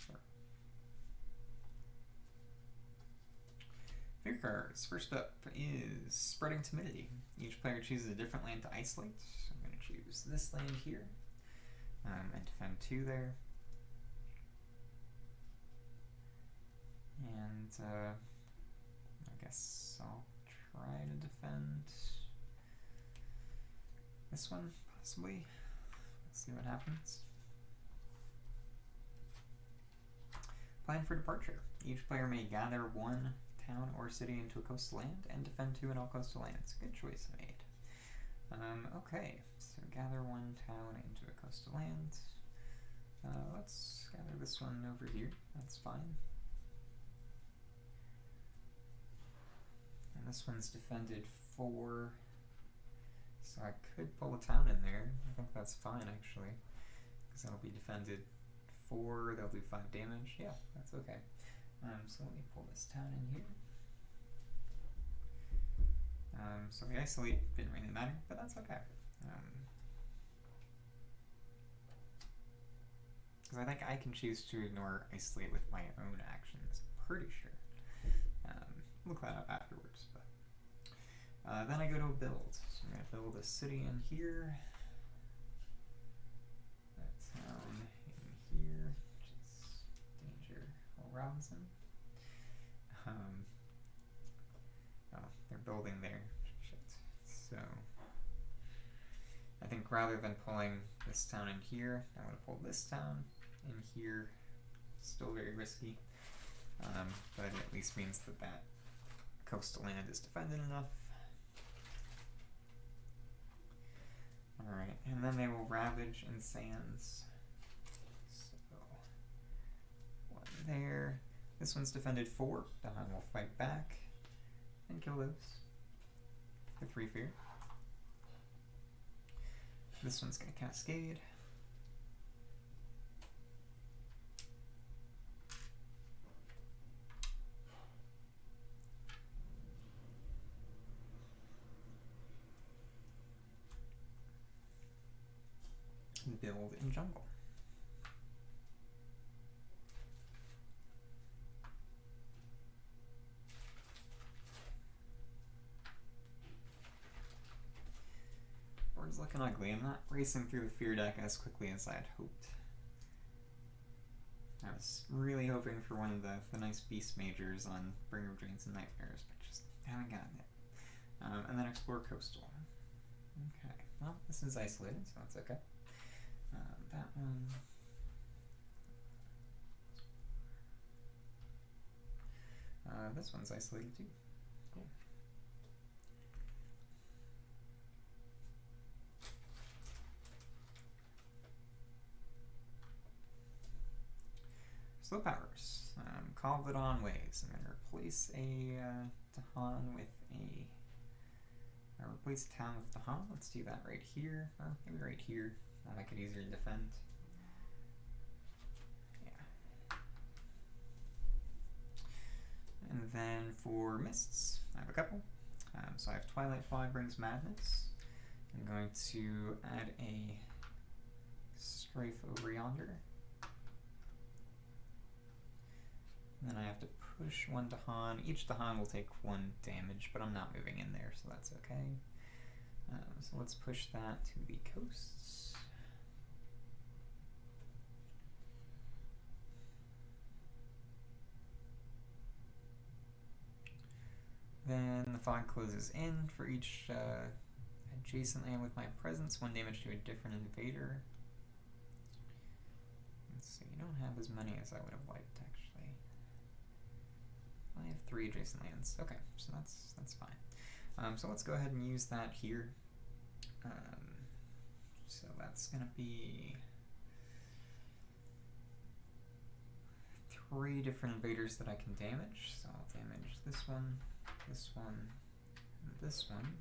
Sure. Fear cards. First up is Spreading Timidity. Each player chooses a different land to isolate. So I'm going to choose this land here and defend 2 there. And I guess I'll try to defend this one, possibly. Let's see what happens. Plan for departure. Each player may gather 1 town or city into a coastal land and defend 2 in all coastal lands. Good choice I made. Okay, so gather 1 town into a coastal land. Let's gather this one over here. That's fine. And this one's defended 4, so I could pull a town in there. I think that's fine actually, because that'll be defended 4, they'll do 5 damage. Yeah, that's okay. So let me pull this town in here. So the isolate didn't really matter, but that's okay. Because I think I can choose to ignore isolate with my own actions, pretty sure. Look that up afterwards. But then I go to a build. So I'm going to build a city in here. That town in here, which is Danger Robinson. Oh, they're building there. Shit. So I think rather than pulling this town in here, I'm going to pull this town in here. Still very risky, but it at least means that that coastal land is defended enough. Alright, and then they will ravage in sands. So 1 there. This one's defended 4. Dawn will fight back and kill those for 3 fear. This one's going to cascade. Build in jungle. Board's looking ugly. I'm not racing through the fear deck as quickly as I had hoped. I was really hoping for one of the nice beast majors on Bringer of Dreams and Nightmares, but just haven't gotten it. And then explore coastal. Okay, well, this is isolated, so that's okay. That one. This one's isolated too. Cool. Slow powers. Call the Dawn ways. I'm going to replace a Dawn with a. Replace a town with Dawn. Let's do that right here. Or maybe right here. That'll make it easier to defend. Yeah. And then for mists, I have a couple. So I have Twilight Fog brings Madness. I'm going to add a Strafe over yonder. And then I have to push 1 Dahan. Each Dahan will take 1 damage, but I'm not moving in there, so that's okay. So let's push that to the coasts. Then the fog closes in for each adjacent land with my presence, 1 damage to a different invader. Let's see, you don't have as many as I would have liked, actually. I have 3 adjacent lands. Okay, so that's fine. So let's go ahead and use that here. So that's going to be 3 different invaders that I can damage. So I'll damage this one, and this one.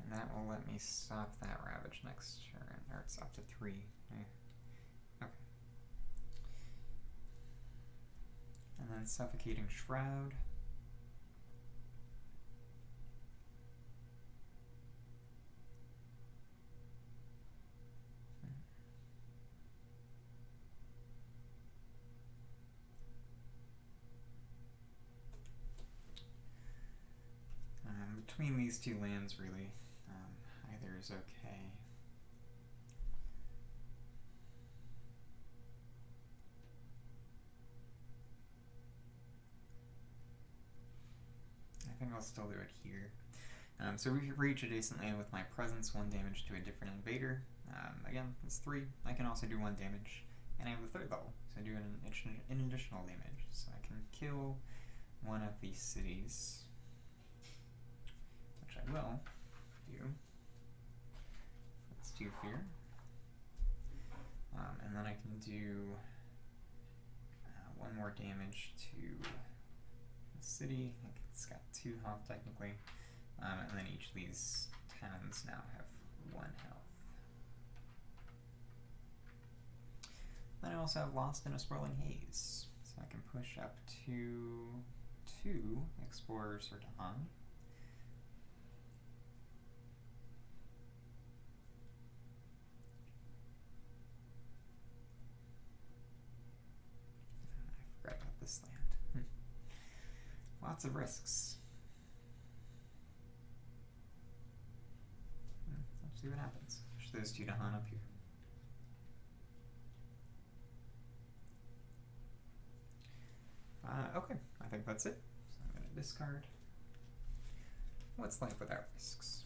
And that will let me stop that ravage next turn. Or it's up to 3. Okay. And then Suffocating Shroud. between these two lands, really. Either is okay. I think I'll still do it here. So we reach adjacent land with my presence, 1 damage to a different invader. Again, it's 3. I can also do 1 damage, and I have the 3rd level, so I do an additional damage. So I can kill one of these cities, which I will do. Let's do fear. And then I can do 1 more damage to the city. I think it's got 2 health technically. And then each of these towns now have 1 health. Then I also have Lost in a Swirling Haze. So I can push up to 2 Explorers or Dawn. I forgot about this land. Lots of risks. Let's see what happens. Push those 2 Dahan up here. Okay, I think that's it. So I'm going to discard. What's life without risks?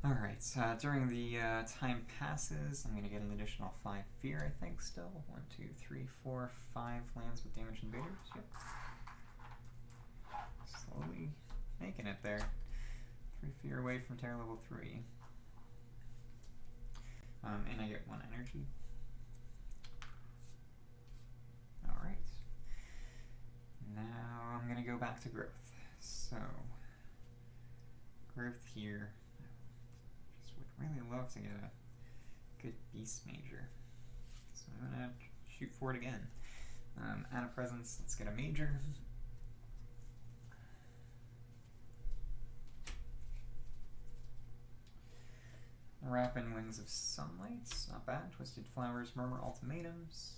Alright, during the time passes, I'm going to get an additional 5 fear, I think, still. 1, 2, 3, 4, 5 lands with damaged invaders. Yep. Slowly making it there. 3 fear away from terror level 3. And I get 1 energy. Alright. Now I'm going to go back to growth. So, growth here. Would really love to get a good beast major. So I'm going to shoot for it again. Add a presence, let's get a major. Rapid Wings of Sunlight, not bad. Twisted Flowers, Murmur Ultimatums,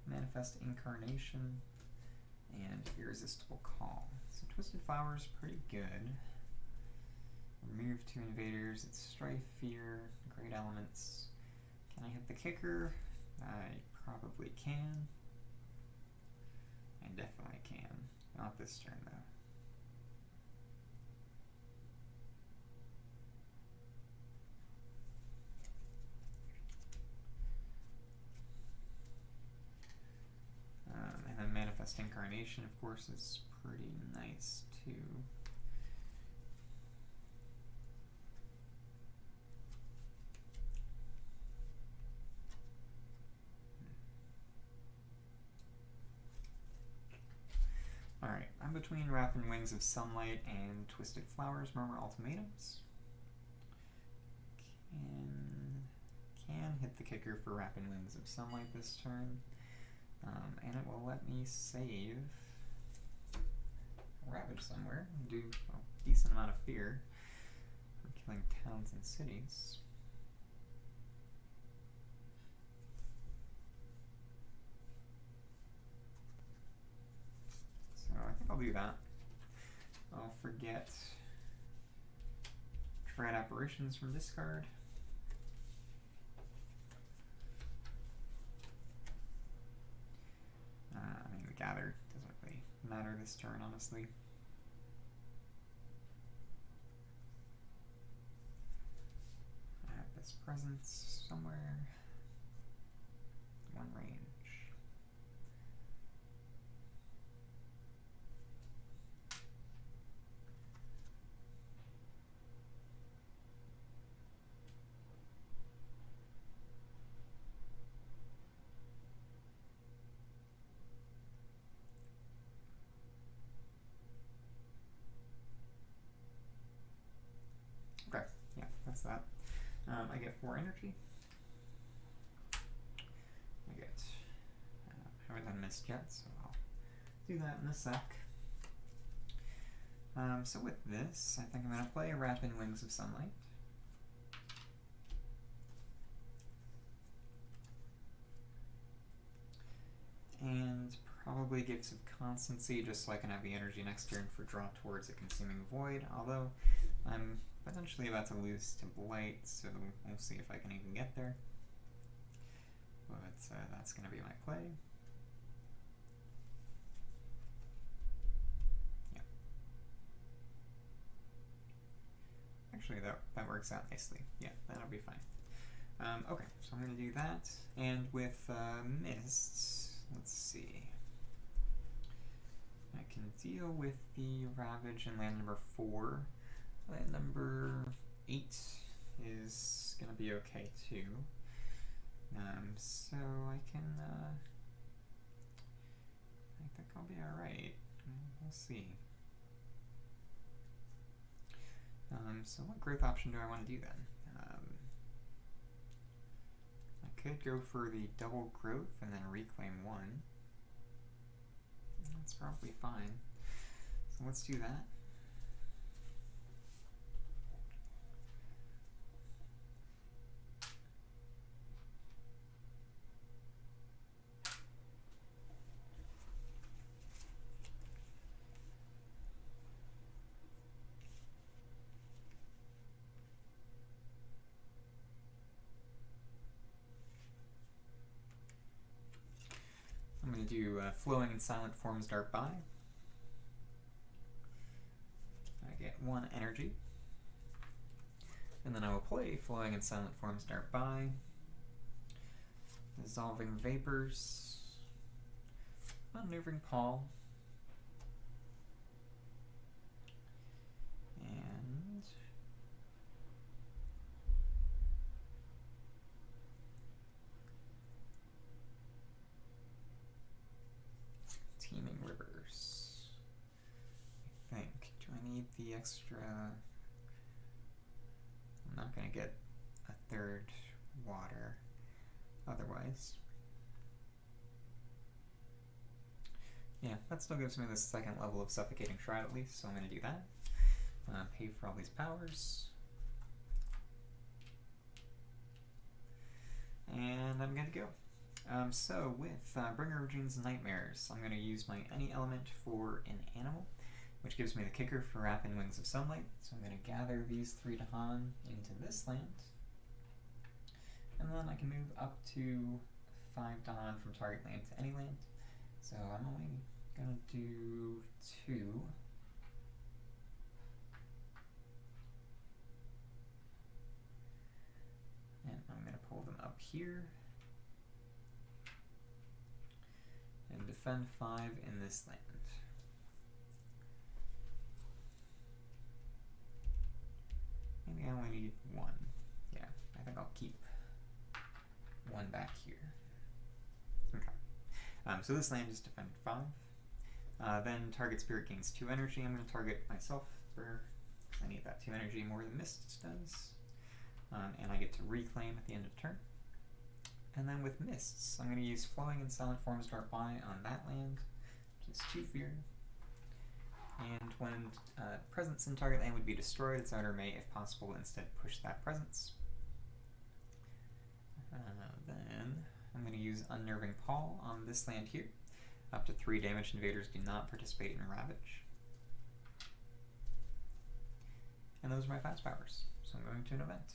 Manifest Incarnation, and Irresistible Call. So Twisted Flowers, pretty good. Remove 2 invaders, it's Strife, Fear, Great Elements. Can I hit the kicker? I probably can. I definitely can. Not this turn, though. And then Manifest Incarnation, of course, is pretty nice, too. Alright, I'm between Rapid Wings of Sunlight and Twisted Flowers, Murmur Ultimatums. Can hit the kicker for Rapid Wings of Sunlight this turn. And it will let me save Ravage somewhere and do a decent amount of fear from killing towns and cities. So I think I'll do that. I'll forget Dread Apparitions from discard. I mean, the Gather doesn't really matter this turn, honestly. I have this presence somewhere. 1 range. Okay, yeah, that's that. I get 4 energy. I get, haven't done Mist yet, so I'll do that in a sec. So with this, I think I'm going to play Rapid Wings of Sunlight. probably give some constancy just so I can have the energy next turn for draw towards a consuming void, although I'm potentially about to lose to blight, so we'll see if I can even get there. But that's going to be my play. Yeah. Actually, that works out nicely. Yeah, that'll be fine. Okay, so I'm going to do that, and with Mist, let's see. I can deal with the Ravage in land number 4. Land number 8 is going to be okay too. So I think I'll be alright. We'll see. So what growth option do I want to do then? I could go for the double growth and then reclaim 1. That's probably fine. So let's do that. I'm going to do Flowing and Silent Forms Dart by. I get 1 energy. And then I will play Flowing and Silent Forms Dart by. Dissolving Vapors. Unnerving Pall. And Teeming Rivers. I think. Do I need the extra? I'm not going to get a 3rd water otherwise. Yeah, that still gives me the 2nd level of Suffocating Shroud at least, so I'm going to do that. Pay for all these powers. And I'm good to go. So with Bringer of Dreams and Nightmares, I'm going to use my Any Element for an animal, which gives me the kicker for Rapid Wings of Sunlight. So I'm going to gather these 3 Dahan into this land. And then I can move up to 5 Dahan from target land to any land. So I'm only going to do 2. And I'm going to pull them up here. And defend 5 in this land. Maybe I only need 1. Yeah, I think I'll keep 1 back here. Okay. So this land is defend 5. Then target spirit gains 2 energy. I'm going to target myself because I need that 2 energy more than Mist does. And I get to reclaim at the end of turn. And then with Mists, I'm going to use Flowing and Silent Forms Dart by on that land, which is 2 fear. And when presence in target land would be destroyed, its owner may, if possible, instead push that presence. Then I'm going to use Unnerving Pall on this land here. Up to 3 damaged invaders do not participate in Ravage. And those are my fast powers. So I'm going to an event.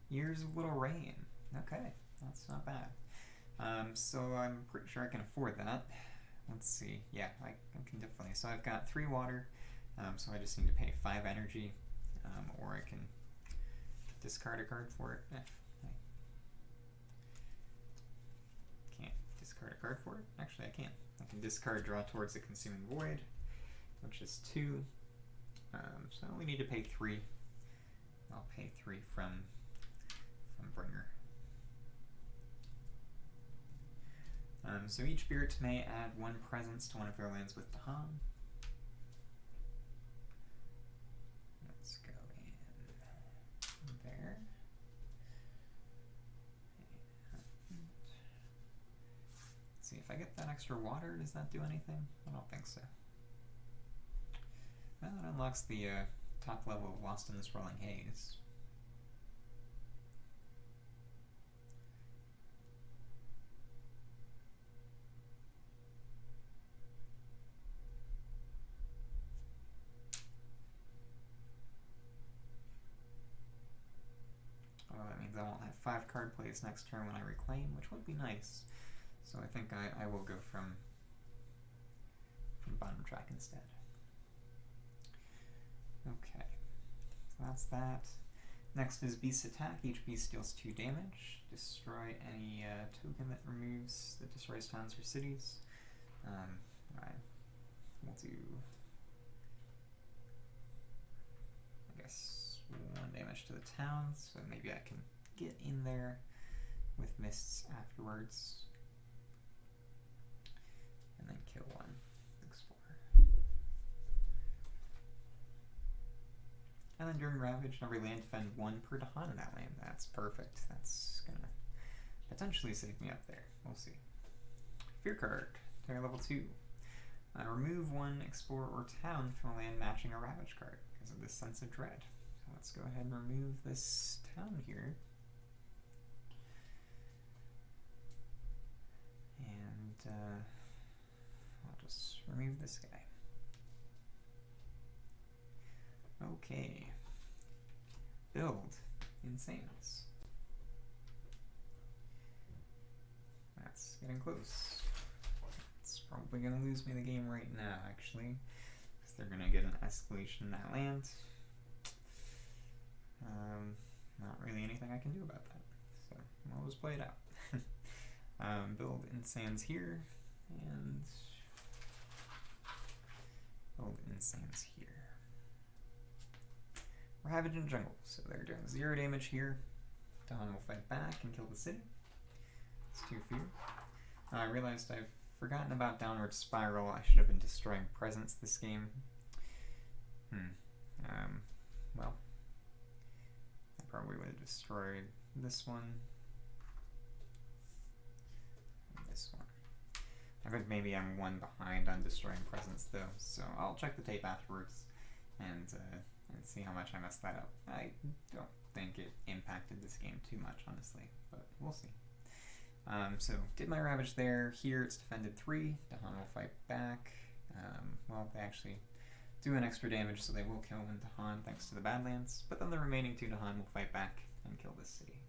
Years of Little Rain. Okay, that's not bad. So I'm pretty sure I can afford that. Let's see. Yeah, I can definitely. So I've got 3 water, so I just need to pay 5 energy, or I can discard a card for it. I can't discard a card for it. Actually, I can. I can discard Draw Towards the Consuming Void, which is 2. So we need to pay 3. I'll pay 3 from Bringer. So each spirit may add 1 presence to one of their lands with Dahan. Let's go in there. Let's see if I get that extra water. Does that do anything? I don't think so. Well, it unlocks the top level of Lost in the Swirling Haze. 5 card plays next turn when I reclaim, which would be nice. So I think I will go from bottom track instead. Okay, so that's that. Next is Beast Attack. Each beast deals 2 damage. Destroy any token that destroys towns or cities. We'll do, I guess, 1 damage to the town, so maybe I can get in there with mists afterwards. And then kill 1 Explorer. And then during Ravage, every land defend 1 per Dahan in that land. That's perfect. That's gonna potentially save me up there. We'll see. Fear card, Terra level 2. Remove 1 Explorer or town from a land matching a Ravage card because of this Sense of Dread. So let's go ahead and remove this town here. And I'll just remove this guy. Okay. Build Insanes. That's getting close. It's probably going to lose me the game right now, actually, because they're going to get an escalation in that land. Not really anything I can do about that, so I'll just play it out. Build Insanes here, and build Insanes here. Ravage in jungle, so they're doing 0 damage here. Dahan will fight back and kill the city. It's 2 fear. I realized I've forgotten about Downward Spiral. I should have been destroying presence this game. Well, I probably would have destroyed this one. And this one. I think maybe I'm 1 behind on destroying presence though, so I'll check the tape afterwards and see how much I messed that up. I don't think it impacted this game too much, honestly, but we'll see. So did my Ravage there. Here it's defended 3. Dahan will fight back. Well, they actually do an extra damage, so they will kill 1 Dahan thanks to the Badlands, but then the remaining 2 Dahan will fight back and kill this city.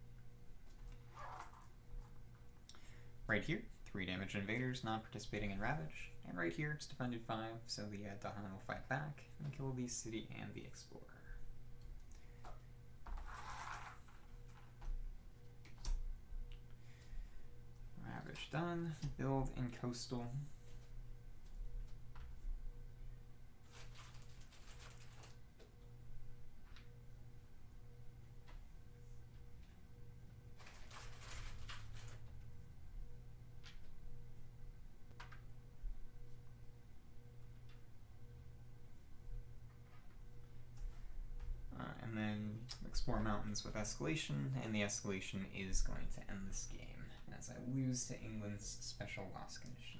Right here, 3 damage invaders, not participating in Ravage. And right here it's defended 5, so the Dahan will fight back and kill the city and the Explorer. Ravage done. Build in Coastal. And then explore mountains with escalation, and the escalation is going to end this game as I lose to England's special loss condition.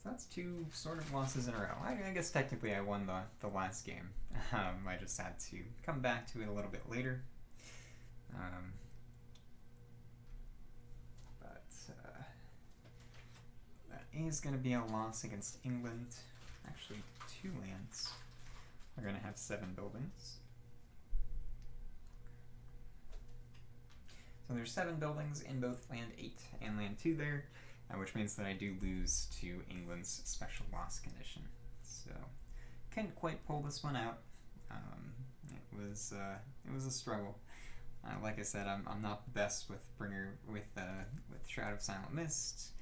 So that's 2 sort of losses in a row. I guess technically I won the last game. I just had to come back to it a little bit later. But that is going to be a loss against England. Actually, 2 lands are going to have 7 buildings. So there's 7 buildings in both land 8 and land 2 there, which means that I do lose to England's special loss condition. So couldn't quite pull this one out. It was a struggle. Like I said, I'm not the best with Shroud of Silent Mist,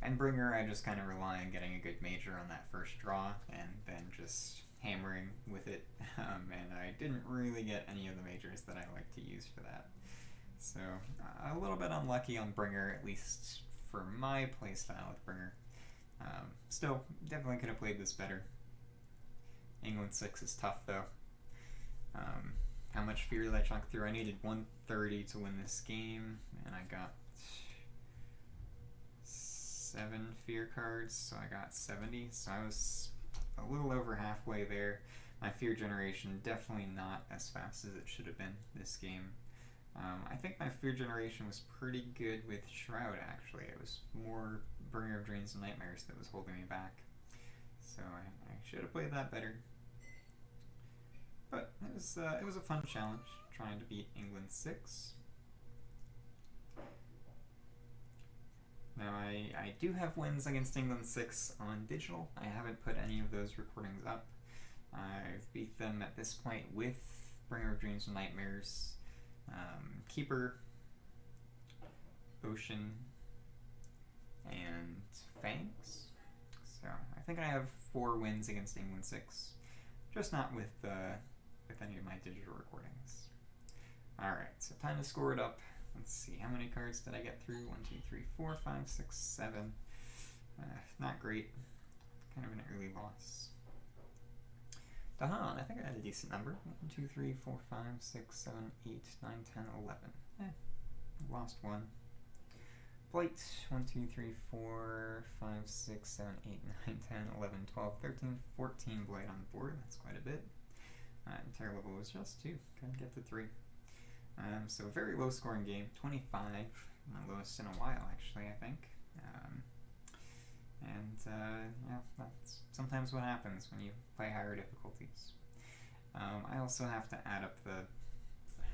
and Bringer I just kind of rely on getting a good major on that first draw and then just hammering with it. And I didn't really get any of the majors that I like to use for that. So a little bit unlucky on Bringer, at least for my playstyle with Bringer. Still, definitely could have played this better. England 6 is tough though. How much fear did I chunk through? I needed 130 to win this game, and I got 7 fear cards, so I got 70. So I was a little over halfway there. My fear generation definitely not as fast as it should have been this game. I think my fear generation was pretty good with Shroud, actually. It was more Bringer of Dreams and Nightmares that was holding me back. So I should have played that better. But it was a fun challenge, trying to beat England 6. Now, I do have wins against England 6 on digital. I haven't put any of those recordings up. I've beat them at this point with Bringer of Dreams and Nightmares, Keeper, Ocean, and Fangs. So I think I have 4 wins against England 6, just not with any of my digital recordings. Alright, so time to score it up. Let's see, how many cards did I get through? 1, 2, 3, 4, 5, 6, 7. Not great. Kind of an early loss. Dahan, I think I had a decent number. 1, 2, 3, 4, 5, 6, 7, 8, 9, 10, 11. Lost 1. Blight, 1, 2, 3, 4, 5, 6, 7, 8, 9, 10, 11, 12, 13, 14 Blight on the board. That's quite a bit. Entire level was just 2. Couldn't get to 3. So a very low scoring game. 25. My lowest in a while, actually, I think. Yeah, that's sometimes what happens when you play higher difficulties. I also have to add up the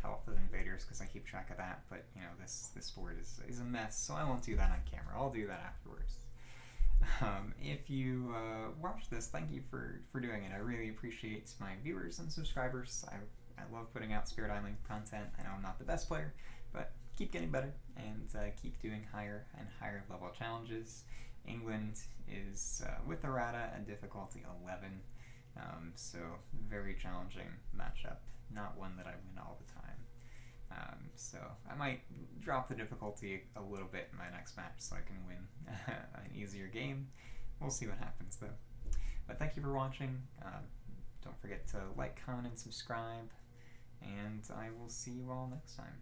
health of invaders because I keep track of that, but you know, this board is a mess, so I won't do that on camera. I'll do that afterwards. If you watch this, thank you for doing it. I really appreciate my viewers and subscribers. I love putting out Spirit Island content. I know I'm not the best player, but keep getting better and keep doing higher and higher level challenges. England is, with errata, a difficulty 11, so very challenging matchup. Not one that I win all the time. So I might drop the difficulty a little bit in my next match so I can win an easier game. We'll see what happens though. But thank you for watching. Don't forget to like, comment, and subscribe. And I will see you all next time.